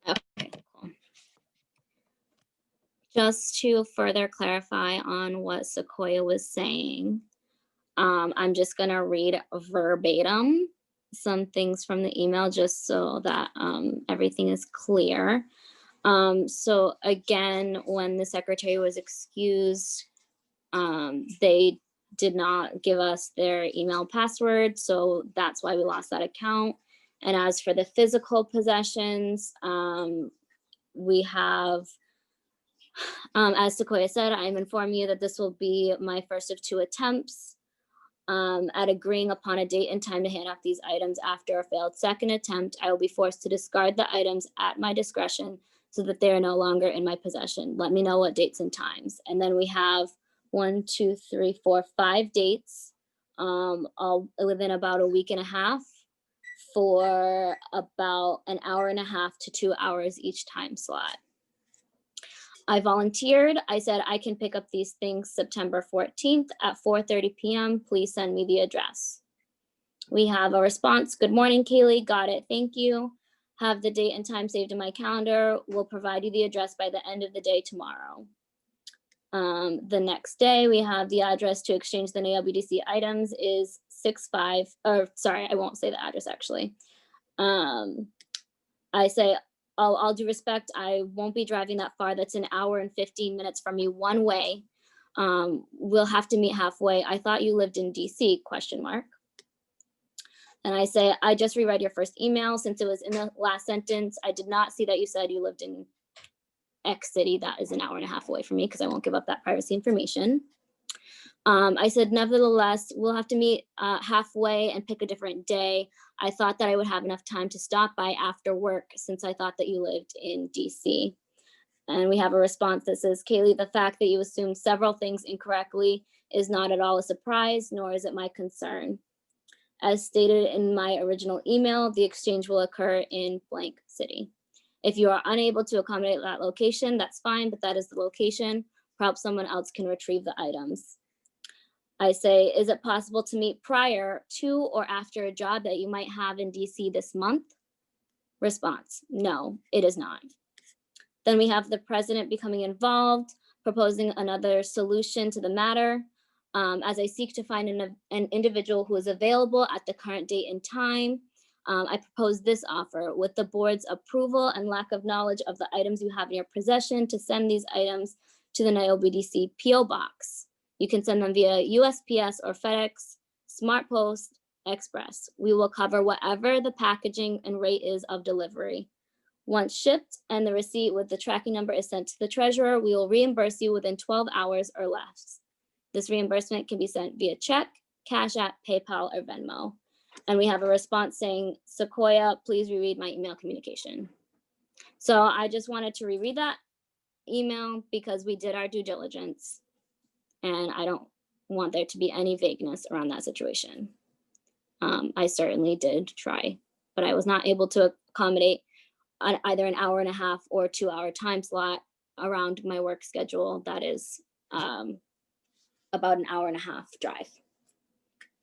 Okay, cool. Just to further clarify on what Sequoia was saying, I'm just going to read verbatim some things from the email just so that everything is clear. So again, when the secretary was excused, they did not give us their email password, so that's why we lost that account. And as for the physical possessions, we have, as Sequoia said, I'm informing you that this will be my first of 2 attempts at agreeing upon a date and time to hand off these items. After a failed second attempt, I will be forced to discard the items at my discretion so that they are no longer in my possession. Let me know what dates and times. And then we have 1, 2, 3, 4, 5 dates, all within about a week and a half for about an hour and a half to 2 hours each time slot. I volunteered. I said I can pick up these things September 14th at 4:30 p.m. Please send me the address. We have a response. Good morning, Kaylee. Got it. Thank you. Have the date and time saved in my calendar. We'll provide you the address by the end of the day tomorrow. The next day, we have the address to exchange the NAOBI-DC items is 65, or sorry, I won't say the address actually. I say all due respect, I won't be driving that far. That's an hour and 15 minutes from you one way. We'll have to meet halfway. I thought you lived in DC, question mark. And I say, I just reread your first email since it was in the last sentence. I did not see that you said you lived in X city. That is an hour and a half away from me because I won't give up that privacy information. I said, nevertheless, we'll have to meet halfway and pick a different day. I thought that I would have enough time to stop by after work since I thought that you lived in DC. And we have a response that says, Kaylee, the fact that you assumed several things incorrectly is not at all a surprise, nor is it my concern. As stated in my original email, the exchange will occur in blank city. If you are unable to accommodate that location, that's fine, but that is the location. Perhaps someone else can retrieve the items. I say, is it possible to meet prior to or after a job that you might have in DC this month? Response, no, it is not. Then we have the president becoming involved, proposing another solution to the matter. As I seek to find an individual who is available at the current date and time, I propose this offer with the board's approval and lack of knowledge of the items you have in your possession to send these items to the NAOBI-DC PO box. You can send them via USPS or FedEx, Smart Post, Express. We will cover whatever the packaging and rate is of delivery. Once shipped and the receipt with the tracking number is sent to the treasurer, we will reimburse you within 12 hours or less. This reimbursement can be sent via check, Cash App, PayPal, or Venmo. And we have a response saying, Sequoia, please reread my email communication. So I just wanted to reread that email because we did our due diligence and I don't want there to be any vagueness around that situation. I certainly did try, but I was not able to accommodate either an hour and a half or 2 hour time slot around my work schedule. That is about an hour and a half drive.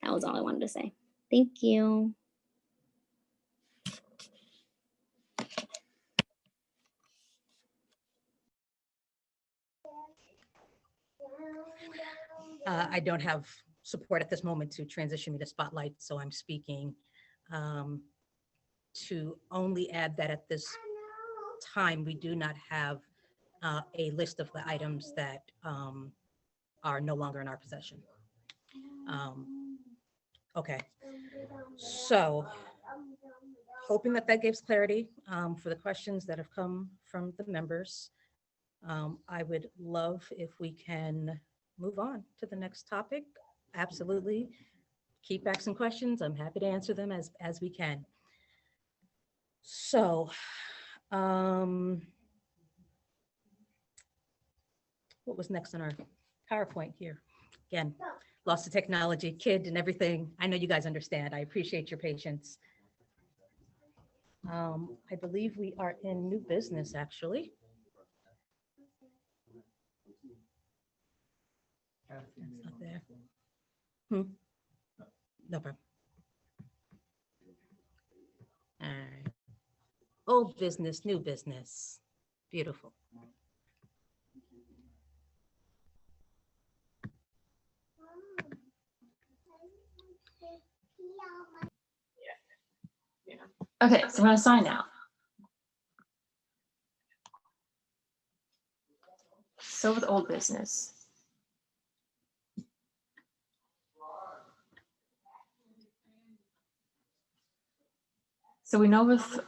That was all I wanted to say. Thank you. I don't have support at this moment to transition me to Spotlight, so I'm speaking to only add that at this time, we do not have a list of the items that are no longer in our possession. Okay, so hoping that that gives clarity for the questions that have come from the members. I would love if we can move on to the next topic. Absolutely. Keep asking questions. I'm happy to answer them as we can. So, what was next on our PowerPoint here? Again, lost to technology, kid and everything. I know you guys understand. I appreciate your patience. I believe we are in new business, actually. That's not there. No problem. All right. Old business, new business. Beautiful. Okay, so I'm gonna sign now. So with old business. So we know with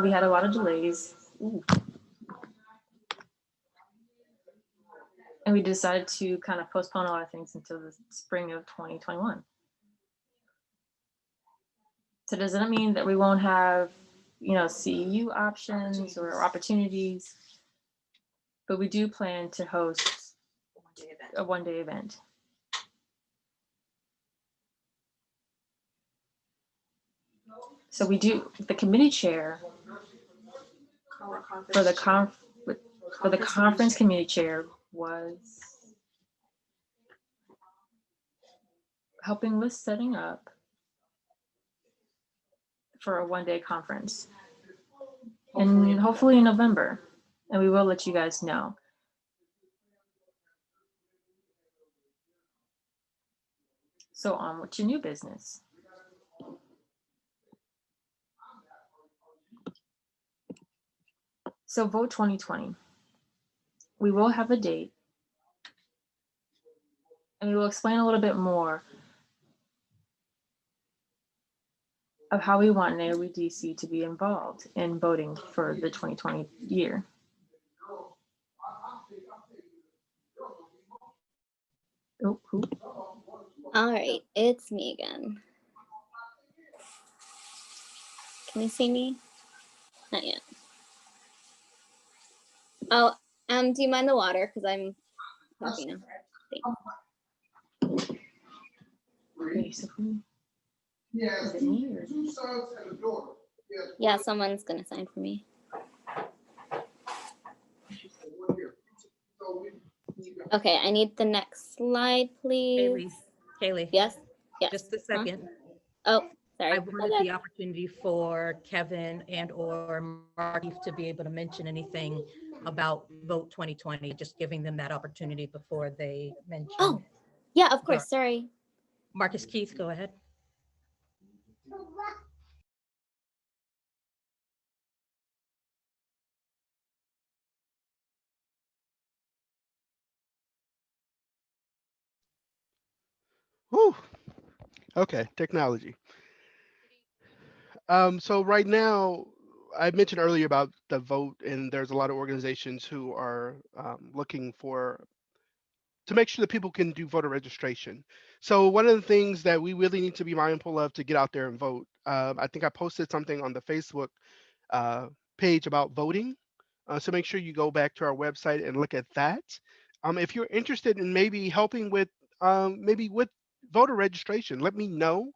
we had a lot of delays. Ooh. And we decided to kind of postpone a lot of things until the spring of 2021. So does that mean that we won't have, CEU options or opportunities? But we do plan to host a one-day event. So we do the committee chair for the conference committee chair was helping with setting up for a one-day conference, and hopefully in November, and we will let you guys know. So on with your new business. So vote 2020. We will have a date, and we will explain a little bit more of how we want NAOBI-DC to be involved in voting for the 2020 year. Oh, who? All right, it's me again. Can you see me? Not yet. Oh, do you mind the water? Because I'm talking now. Thanks. Basically. Yeah, Is it me or? two sons and a daughter. Yeah, someone's gonna sign for me. Okay, I need the next slide, please. Kaylee, Yes, yes. just a second. Oh, sorry. I wanted the opportunity for Kevin and or Marty to be able to mention anything about Vote 2020, just giving them that opportunity before they mention. Oh, yeah, of course. Sorry. Marcus Keith, go ahead. Whew. Okay, technology. So right now, I mentioned earlier about the vote, and there's a lot of organizations who are looking to make sure that people can do voter registration. So one of the things that we really need to be mindful of to get out there and vote, I think I posted something on the Facebook page about voting. So make sure you go back to our website and look at that. If you're interested in maybe helping with maybe with voter registration, let me know.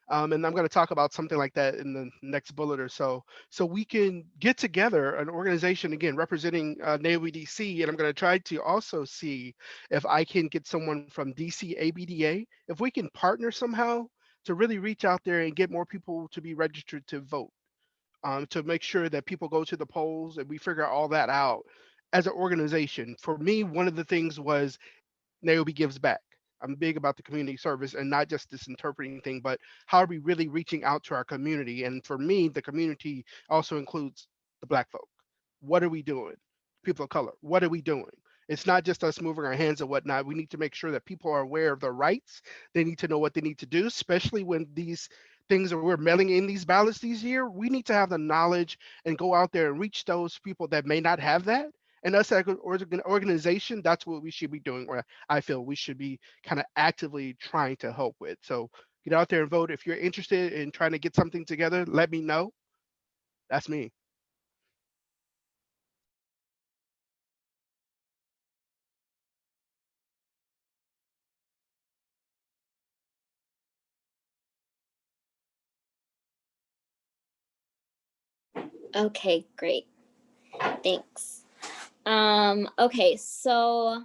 And I'm going to talk about something like that in the next bullet or so. So we can get together an organization, again, representing NAOBI-DC, and I'm going to try to also see if I can get someone from DC ABDA, if we can partner somehow to really reach out there and get more people to be registered to vote, to make sure that people go to the polls and we figure all that out as an organization. For me, one of the things was NAOBI gives back. I'm big about the community service and not just this interpreting thing, but how are we really reaching out to our community? And for me, the community also includes the Black folk. What are we doing? People of color, what are we doing? It's not just us moving our hands and whatnot. We need to make sure that people are aware of their rights. They need to know what they need to do, especially when these things that we're mailing in these ballots these year. We need to have the knowledge and go out there and reach those people that may not have that. And us as an organization, that's what we should be doing, or I feel we should be kind of actively trying to help with. So get out there and vote. If you're interested in trying to get something together, let me know. That's me. Okay, great. Thanks. Okay, so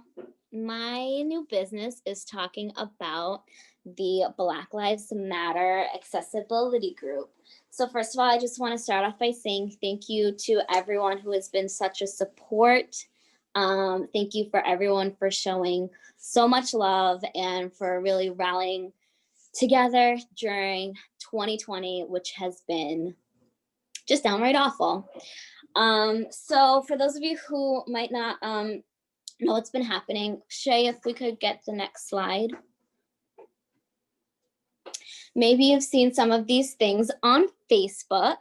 my new business is talking about the Black Lives Matter accessibility group. So first of all, I just want to start off by saying thank you to everyone who has been such a support. Thank you for everyone for showing so much love and for really rallying together during 2020, which has been just downright awful. So for those of you who might not know what's been happening, Shay, if we could get the next slide. Maybe you've seen some of these things on Facebook.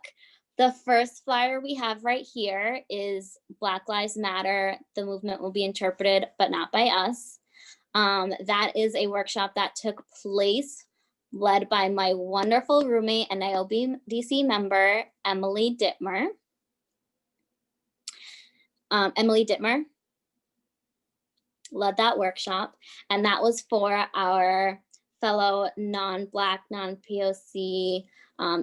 The first flyer we have right here is Black Lives Matter, the movement will be interpreted, but not by us. That is a workshop that took place led by my wonderful roommate and NAOBI-DC member, Emily Dittmer. Emily Dittmer led that workshop, and that was for our fellow non-Black, non-POC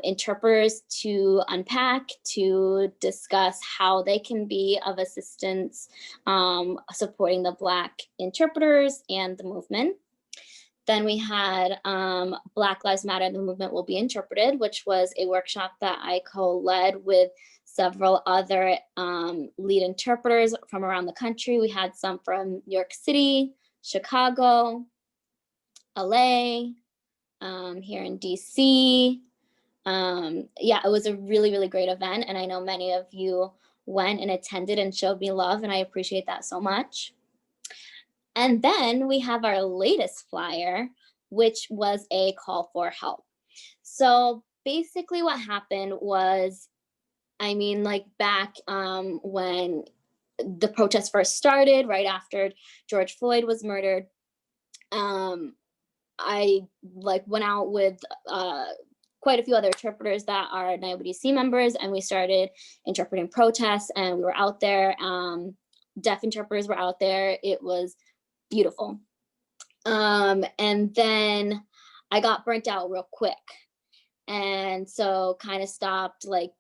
interpreters to unpack, to discuss how they can be of assistance supporting the Black interpreters and the movement. Then we had Black Lives Matter, the movement will be interpreted, which was a workshop that I co-led with several other lead interpreters from around the country. We had some from New York City, Chicago, LA, here in DC. Yeah, it was a really, really great event. And I know many of you went and attended and showed me love, and I appreciate that so much. And then we have our latest flyer, which was a call for help. So basically what happened was, I mean, like back when the protests first started, right after George Floyd was murdered, I like went out with quite a few other interpreters that are NAOBI-DC members, and we started interpreting protests, and we were out there. Deaf interpreters were out there. It was beautiful. And then I got burnt out real quick. And so kind of stopped like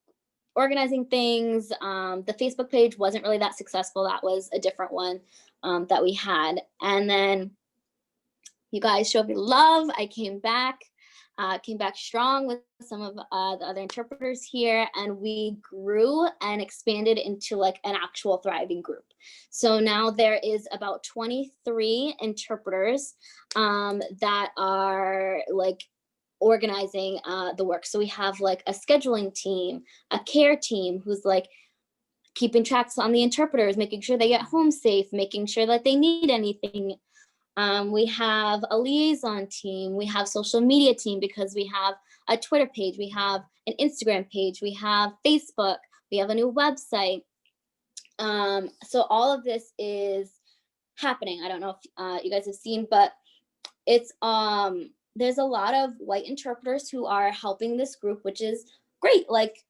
organizing things. The Facebook page wasn't really that successful. That was a different one that we had. And then you guys showed me love. I came back strong with some of the other interpreters here, and we grew and expanded into like an actual thriving group. So now there is about 23 interpreters that are like organizing the work. So we have like a scheduling team, a care team who's like keeping tracks on the interpreters, making sure they get home safe, making sure that they need anything. We have a liaison team, we have social media team because we have a Twitter page, we have an Instagram page, we have Facebook, we have a new website. So all of this is happening. I don't know if you guys have seen, but it's there's a lot of white interpreters who are helping this group, which is great. Like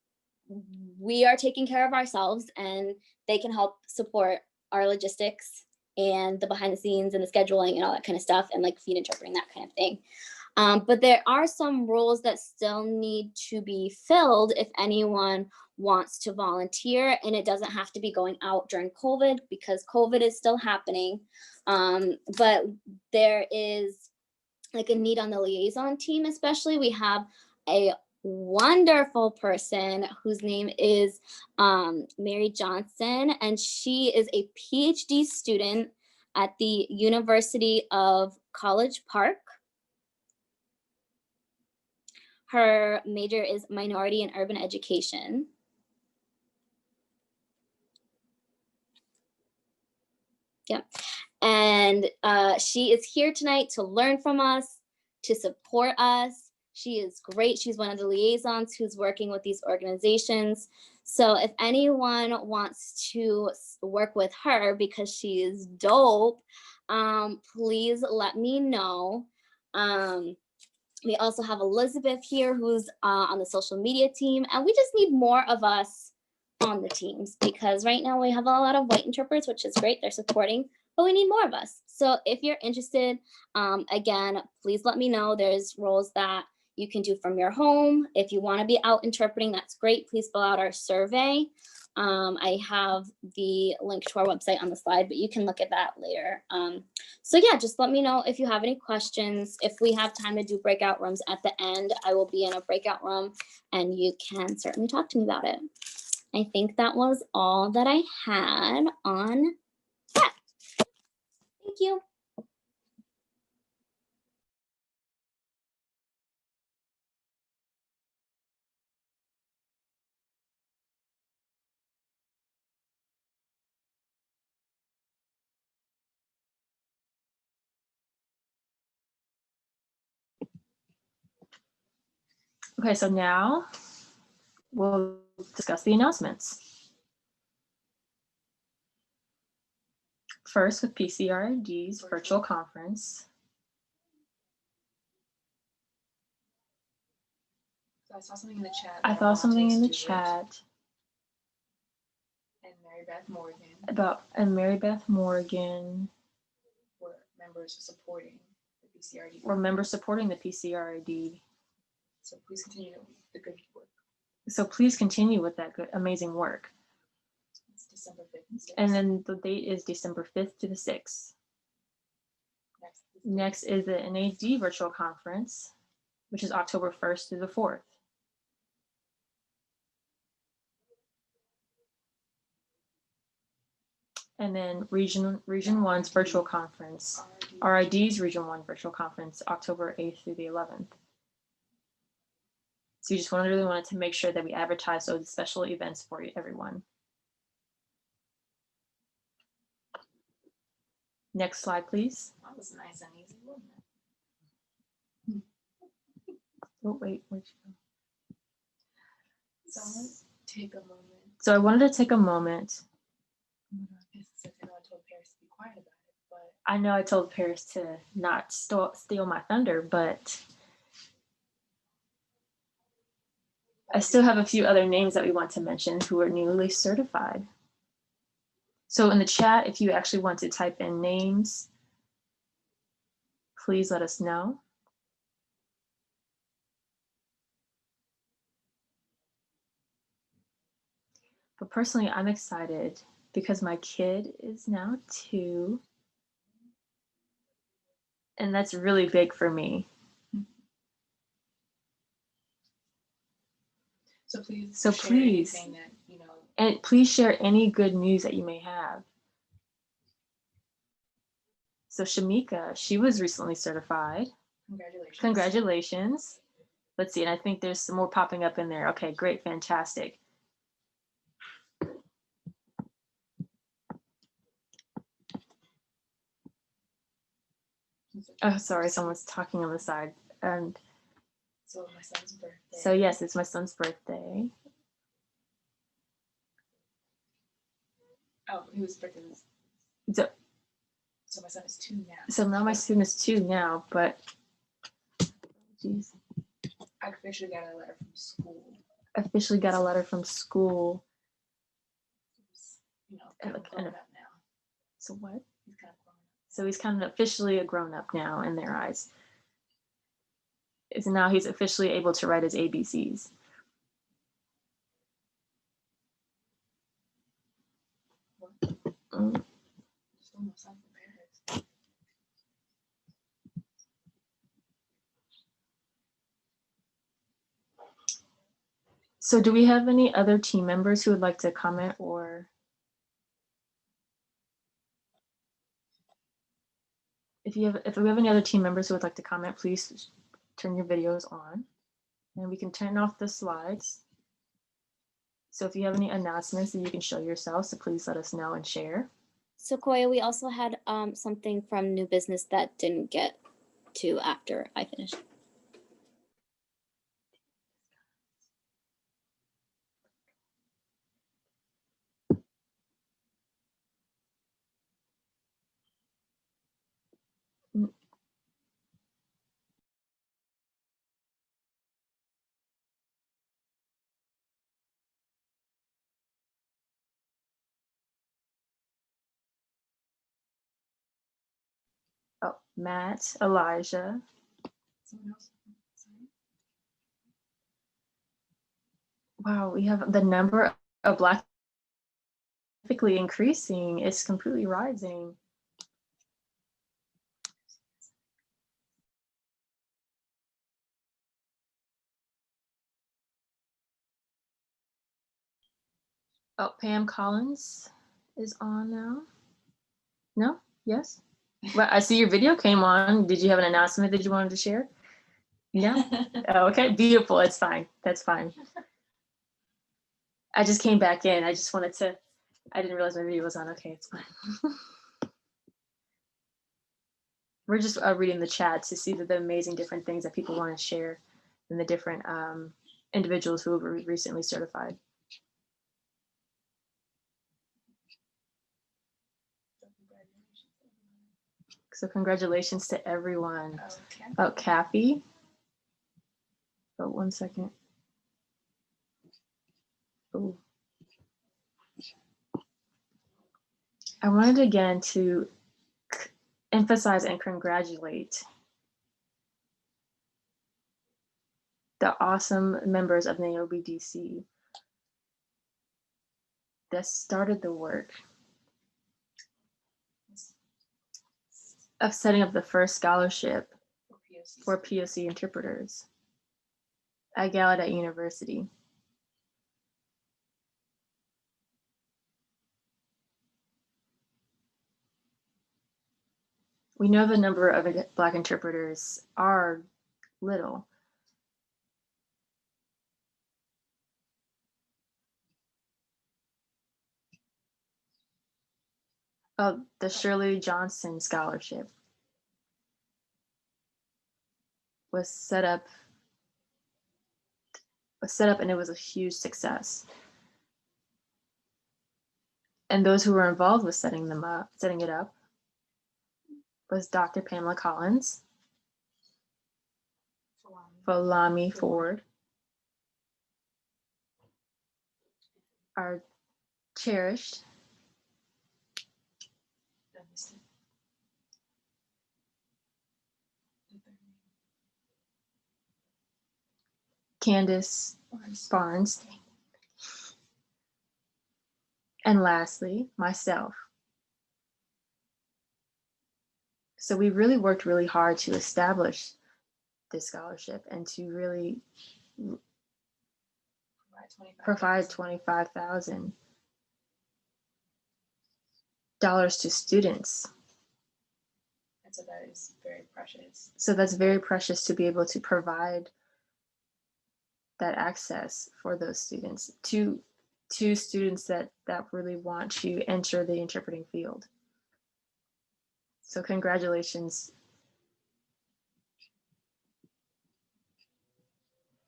we are taking care of ourselves, and they can help support our logistics and the behind the scenes and the scheduling and all that kind of stuff, and like feed interpreting, that kind of thing. But there are some roles that still need to be filled if anyone wants to volunteer, and it doesn't have to be going out during COVID because COVID is still happening. But there is like a need on the liaison team, especially. We have a wonderful person whose name is Mary Johnson, and she is a PhD student at the University of College Park. Her major is minority and urban education. Yep. And she is here tonight to learn from us, to support us. She is great. She's one of the liaisons who's working with these organizations. So if anyone wants to work with her because she is dope, please let me know. We also have Elizabeth here who's on the social media team, and we just need more of us on the teams because right now we have a lot of white interpreters, which is great. They're supporting, but we need more of us. So if you're interested, again, please let me know. There's roles that you can do from your home. If you want to be out interpreting, that's great. Please fill out our survey. I have the link to our website on the slide, but you can look at that later. So yeah, just let me know if you have any questions. If we have time to do breakout rooms at the end, I will be in a breakout room and you can certainly talk to me about it. I think that was all that I had on that. Thank you. Okay, so now we'll discuss the announcements. First, with PCRID's virtual conference. So I saw something in the chat. I saw something in the chat And Mary Beth Morgan about Mary Beth Morgan. were members supporting the PCRD. Or members supporting the PCRID. So please continue the good work. So please continue with that good, amazing work. It's December 5th and 6th. And then the date is December 5th to the 6th. Next is the NAD virtual conference, which is October 1st through the 4th. And then Region 1's virtual conference, RID's Region 1 virtual conference, October 8th through the 11th. So you just really wanted to make sure that we advertise those special events for everyone. Next slide, please. That was nice and easy, wasn't it? Oh, wait, where'd you go? So let's take a moment. So I wanted to take a moment. Since I know I told Paris to be quiet about it, but I know I told Paris to not steal my thunder, but I still have a few other names that we want to mention who are newly certified. So in the chat, if you actually want to type in names, please let us know. But personally, I'm excited because my kid is now 2. And that's really big for me. so please So share please. anything that you know. And please share any good news that you may have. So Shamika, she was recently certified. Congratulations. Congratulations. Let's see, and I think there's some more popping up in there. Okay, great, fantastic. Oh, sorry, someone's talking on the side. And So my son's birthday. so yes, it's my son's birthday. Oh, whose birthday was? So, So my son is 2 now. so now my student is 2 now, but geez, I officially got a letter from school. officially got a letter from school. You know, kind of Like, grown up now. So what? He's kind of grown up. So he's kind of officially a grown-up now in their eyes. So now he's officially able to write his ABCs. Mm. Stole my son from Paris. So do we have any other team members who would like to comment, or if we have any other team members who would like to comment, please turn your videos on and we can turn off the slides. So if you have any announcements that you can show yourself, so please let us know and share. Sequoia, we also had something from new business that didn't get to after I finished. Oh, Matt, Elijah. Someone else. Sorry. Wow, we have the number of Black typically increasing. It's completely rising. Oh, Pam Collins is on now. No? Yes? Well, I see your video came on. Did you have an announcement that you wanted to share? No? Oh, okay, beautiful. It's fine. That's fine. I just came back in. I just wanted to, I didn't realize my video was on. Okay, it's fine. We're just reading the chat to see the amazing different things that people want to share and the different individuals who were recently certified. So congratulations to everyone. Okay. Oh, Kathy. Oh, 1 second. Oh. I wanted again to emphasize and congratulate the awesome members of NAOBI-DC that started the work of setting up the first scholarship for POC interpreters at Gallaudet University. We know the number of Black interpreters are little. Oh, the Shirley Johnson Scholarship was set up and it was a huge success. And those who were involved with setting it up was Dr. Pamela Collins, Falami Ford, our cherished Candace Barnes, and lastly, myself. So we really worked really hard to establish this scholarship and to really provide $25,000 to students. And so that is very precious. So that's very precious to be able to provide that access for those students to students that really want to enter the interpreting field. So congratulations.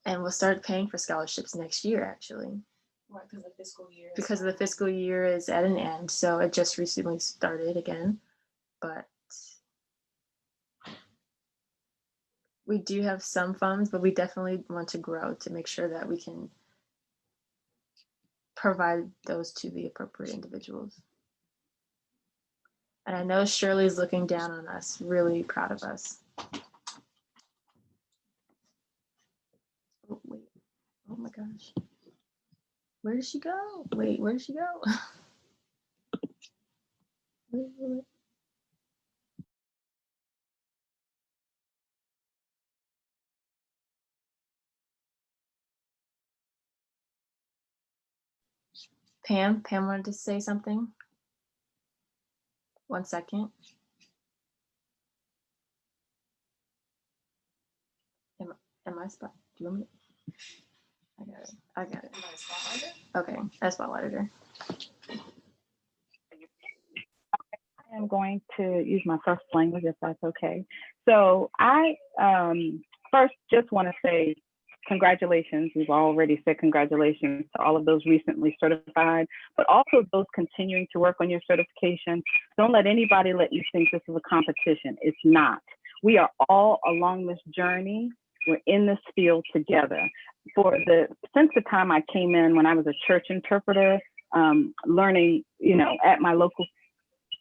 And we'll start paying for scholarships next year, actually. Right, because the fiscal year. Because the fiscal year is at an end, so it just recently started again. But we do have some funds, but we definitely want to grow to make sure that we can provide those to the appropriate individuals. And I know Shirley's looking down on us, really proud of us. Oh, wait. Oh my gosh. Where did she go? Wait, where did she go? Wait. Pam wanted to say something. 1 second. Am I spot? Do you want me? I got it. Am I a spotlighter? Okay, I spotlighted her. I am going to use my first language if that's okay. So I first just want to say congratulations. We've already said congratulations to all of those recently certified, but also those continuing to work on your certification. Don't let anybody let you think this is a competition. It's not. We are all along this journey. We're in this field together. Since the time I came in, when I was a church interpreter, learning, at my local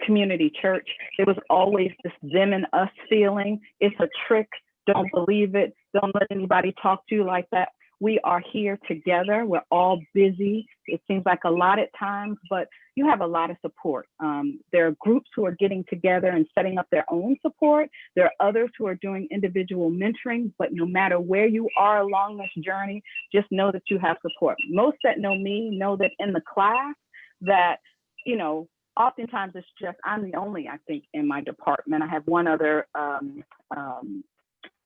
community church, there was always this them and us feeling. It's a trick. Don't believe it. Don't let anybody talk to you like that. We are here together. We're all busy. It seems like a lot at times, but you have a lot of support. There are groups who are getting together and setting up their own support. There are others who are doing individual mentoring, but no matter where you are along this journey, just know that you have support. Most that know me know that in the class that, oftentimes it's just, I'm the only, I think, in my department. I have one other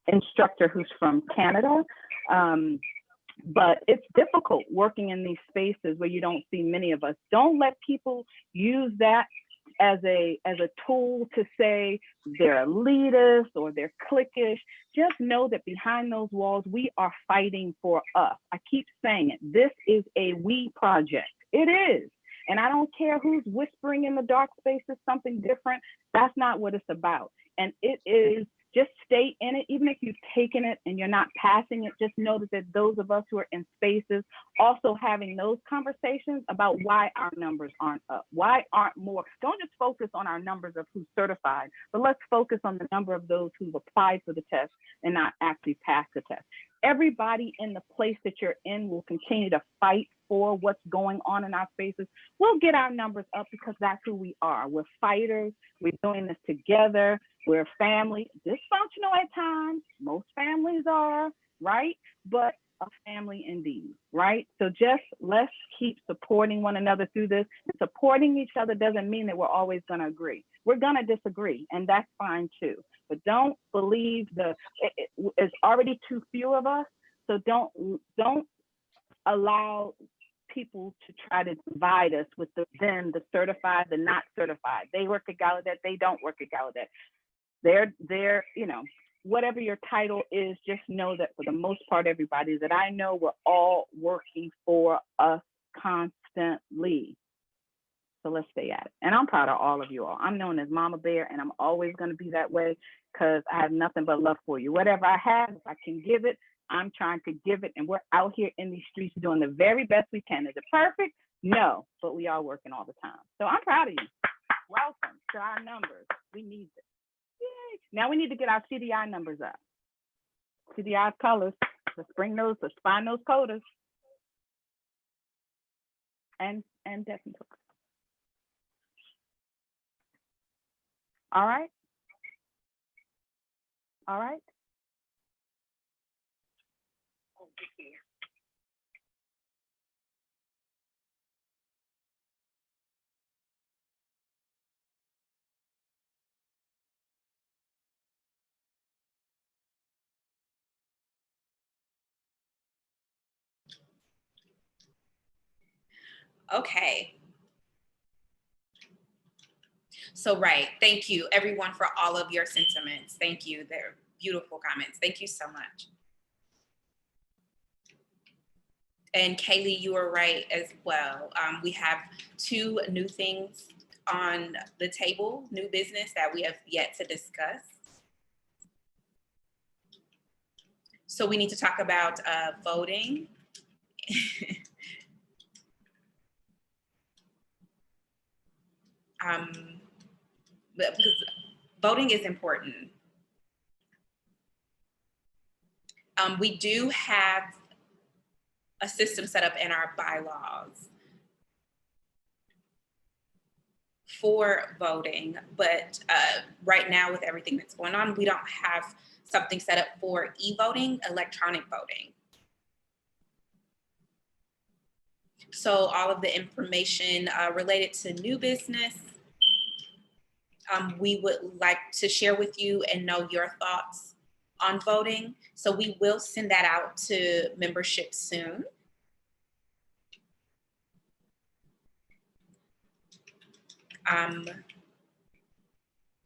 instructor who's from Canada. But it's difficult working in these spaces where you don't see many of us. Don't let people use that as a tool to say they're elitist or they're cliquish. Just know that behind those walls, we are fighting for us. I keep saying it. This is a we project. It is. And I don't care who's whispering in the dark spaces something different. That's not what it's about. And it is. Just stay in it, even if you've taken it and you're not passing it. Just know that those of us who are in spaces also having those conversations about why our numbers aren't up, why aren't more. Don't just focus on our numbers of who's certified, but let's focus on the number of those who've applied for the test and not actually passed the test. Everybody in the place that you're in will continue to fight for what's going on in our spaces. We'll get our numbers up because that's who we are. We're fighters. We're doing this together. We're a family, dysfunctional at times. Most families are, right? But a family indeed, right? So just let's keep supporting one another through this. Supporting each other doesn't mean that we're always going to agree. We're going to disagree, and that's fine too. But don't believe it's already too few of us. So don't allow people to try to divide us with the certified, the not certified. They work at Gallaudet, they don't work at Gallaudet. They're, you know, whatever your title is, just know that for the most part, everybody that I know, we're all working for us constantly. So let's stay at it. And I'm proud of all of you all. I'm known as Mama Bear, and I'm always going to be that way because I have nothing but love for you. Whatever I have, if I can give it, I'm trying to give it. And we're out here in these streets doing the very best we can. Is it perfect? No, but we are working all the time. So I'm proud of you. Welcome to our numbers. We need it. Yay. Now we need to get our CDI numbers up. CDI colors. Let's bring those, let's find those coders. And definitely. All right. All right. Okay. So, right. Thank you, everyone, for all of your sentiments. Thank you. They're beautiful comments. Thank you so much. And Kaylee, you were right as well. We have 2 new things on the table, new business that we have yet to discuss. So we need to talk about voting. Because voting is important. We do have a system set up in our bylaws for voting, but right now with everything that's going on, we don't have something set up for e-voting, electronic voting. So all of the information related to new business, we would like to share with you and know your thoughts on voting. So we will send that out to membership soon.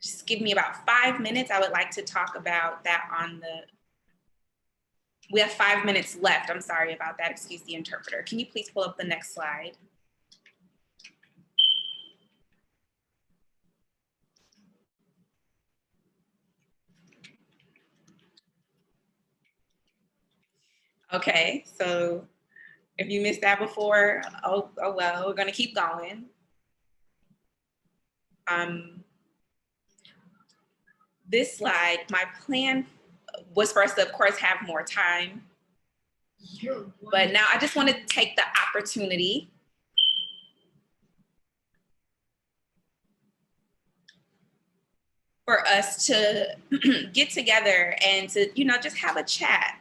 Just give me about 5 minutes. I would like to talk about that on the, we have 5 minutes left. I'm sorry about that. Excuse the interpreter. Can you please pull up the next slide? Okay, so if you missed that before, oh well, we're gonna keep going. This slide, my plan was for us to, of course, have more time. But now I just want to take the opportunity for us to get together and to, you know, just have a chat.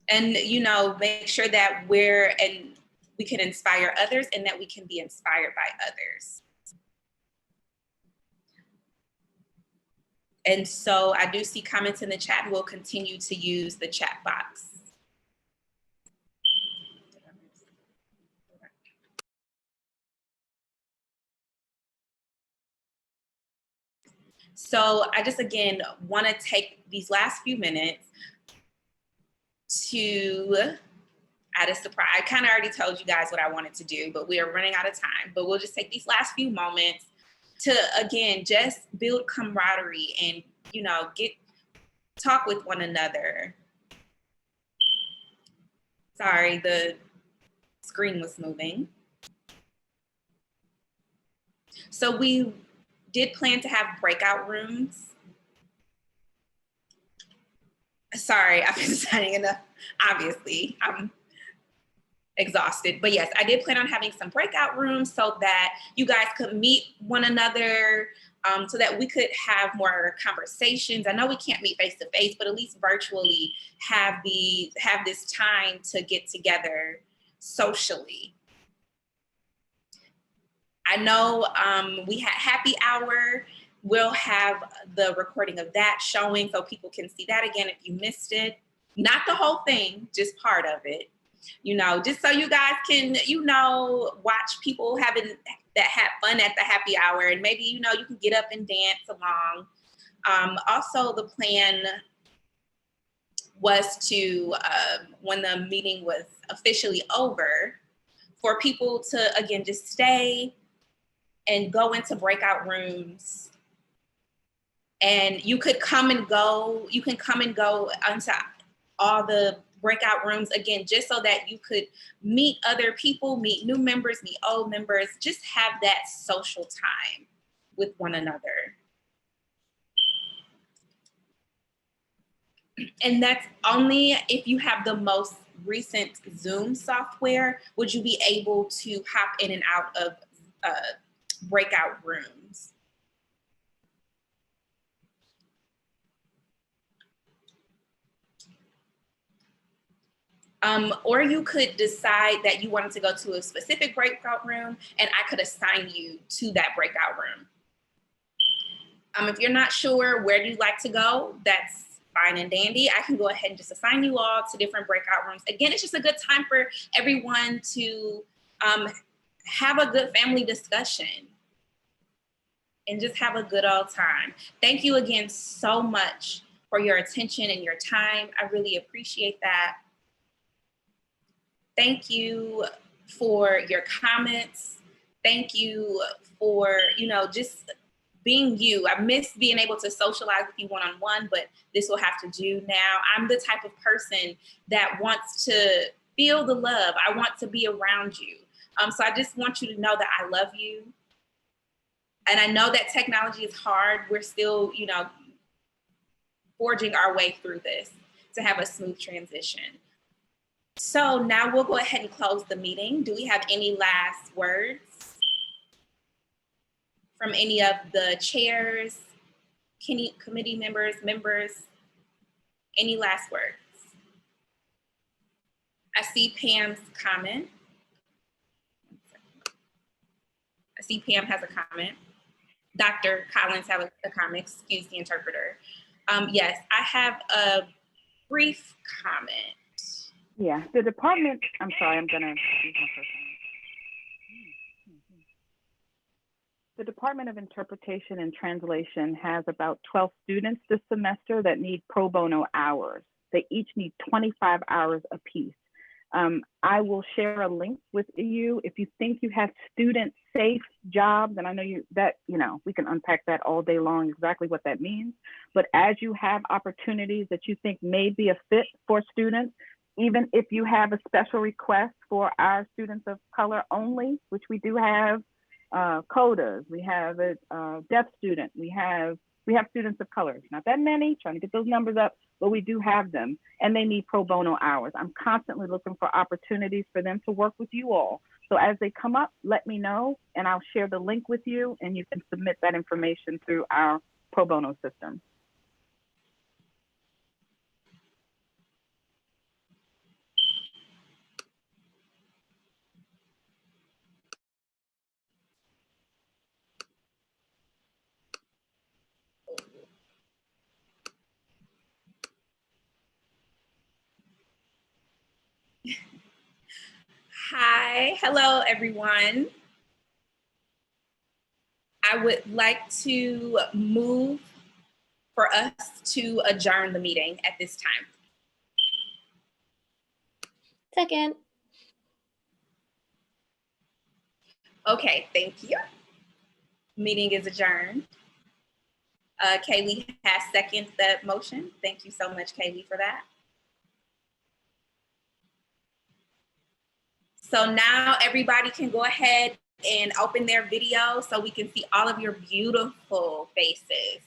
And, you know, make sure that we can inspire others and that we can be inspired by others. And so I do see comments in the chat, and we'll continue to use the chat box. So I just, again, want to take these last few minutes to add a surprise. I kind of already told you guys what I wanted to do, but we are running out of time. But we'll just take these last few moments to, again, just build camaraderie and, you know, talk with one another. Sorry, the screen was moving. So we did plan to have breakout rooms. Sorry, I've been signing enough, obviously. I'm exhausted, but yes, I did plan on having some breakout rooms so that you guys could meet one another, so that we could have more conversations. I know we can't meet face to face, but at least virtually have this time to get together socially. I know we had happy hour. We'll have the recording of that showing so people can see that again if you missed it. Not the whole thing, just part of it. just so you guys can, watch people that have fun at the happy hour, and maybe, you can get up and dance along. Also, the plan was to, when the meeting was officially over, for people to, again, just stay and go into breakout rooms. And you could come and go. You can come and go into all the breakout rooms, again, just so that you could meet other people, meet new members, meet old members, just have that social time with one another. And that's only if you have the most recent Zoom software would you be able to hop in and out of breakout rooms. Or you could decide that you wanted to go to a specific breakout room and I could assign you to that breakout room. If you're not sure where you'd like to go, that's fine and dandy. I can go ahead and just assign you all to different breakout rooms. Again, it's just a good time for everyone to have a good family discussion and just have a good old time. Thank you again so much for your attention and your time. I really appreciate that. Thank you for your comments. Thank you for, just being you. I miss being able to socialize with you one-on-one, but this will have to do now. I'm the type of person that wants to feel the love. I want to be around you. So I just want you to know that I love you. And I know that technology is hard. We're still, forging our way through this to have a smooth transition. So now we'll go ahead and close the meeting. Do we have any last words from any of the chairs, committee members, any last words? I see Pam's comment. I see Pam has a comment. Dr. Collins has a comment, excuse the interpreter. Yes, I have a brief comment. Yeah, the department, I'm sorry, I'm gonna use my first name. The Department of Interpretation and Translation has about 12 students this semester that need pro bono hours. They each need 25 hours apiece. I will share a link with you if you think you have student safe jobs, and I know we can unpack that all day long, exactly what that means. But as you have opportunities that you think may be a fit for students, even if you have a special request for our students of color only, which we do have, CODAs, we have a deaf student, we have students of color, not that many, trying to get those numbers up, but we do have them, and they need pro bono hours. I'm constantly looking for opportunities for them to work with you all. So as they come up, let me know, and I'll share the link with you, and you can submit that information through our pro bono system. Hi, hello everyone. I would like to move for us to adjourn the meeting at this time. Second. Okay, thank you. Meeting is adjourned. Kaylee has seconded that motion. Thank you so much, Kaylee, for that. So now everybody can go ahead and open their video so we can see all of your beautiful faces.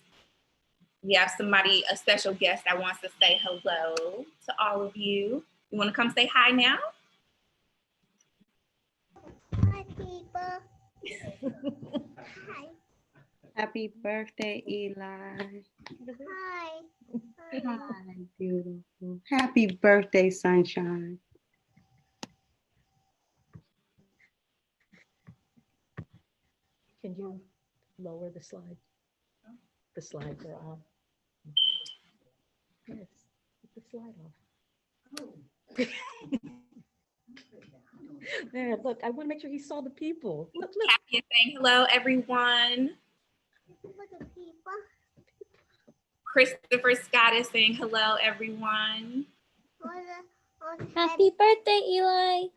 We have a special guest that wants to say hello to all of you. You want to come say hi now? Hi, people. Hi. Happy birthday, Eli. Hi. Hi, beautiful. Happy birthday, Sunshine. Can you lower the slide? The slides are on. Yes, take the slide off. There, look, I want to make sure he saw the people. Look, look. Happy is saying hello, everyone. Look at people. Christopher Scott is saying hello, everyone. Happy birthday, Eli.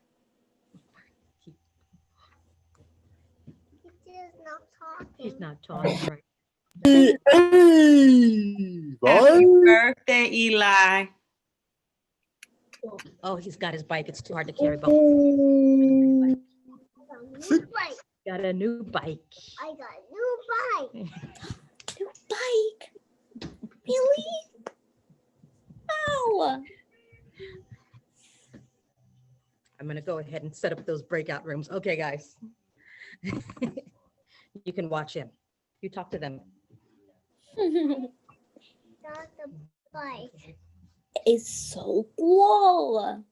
He's not talking right. Happy birthday, Eli. Oh, he's got his bike. It's too hard to carry. But got a new bike. I got a new bike. New bike. Really? Wow. I'm gonna go ahead and set up those breakout rooms. Okay, guys. You can watch him. You talk to them. Got the bike. It's so cool.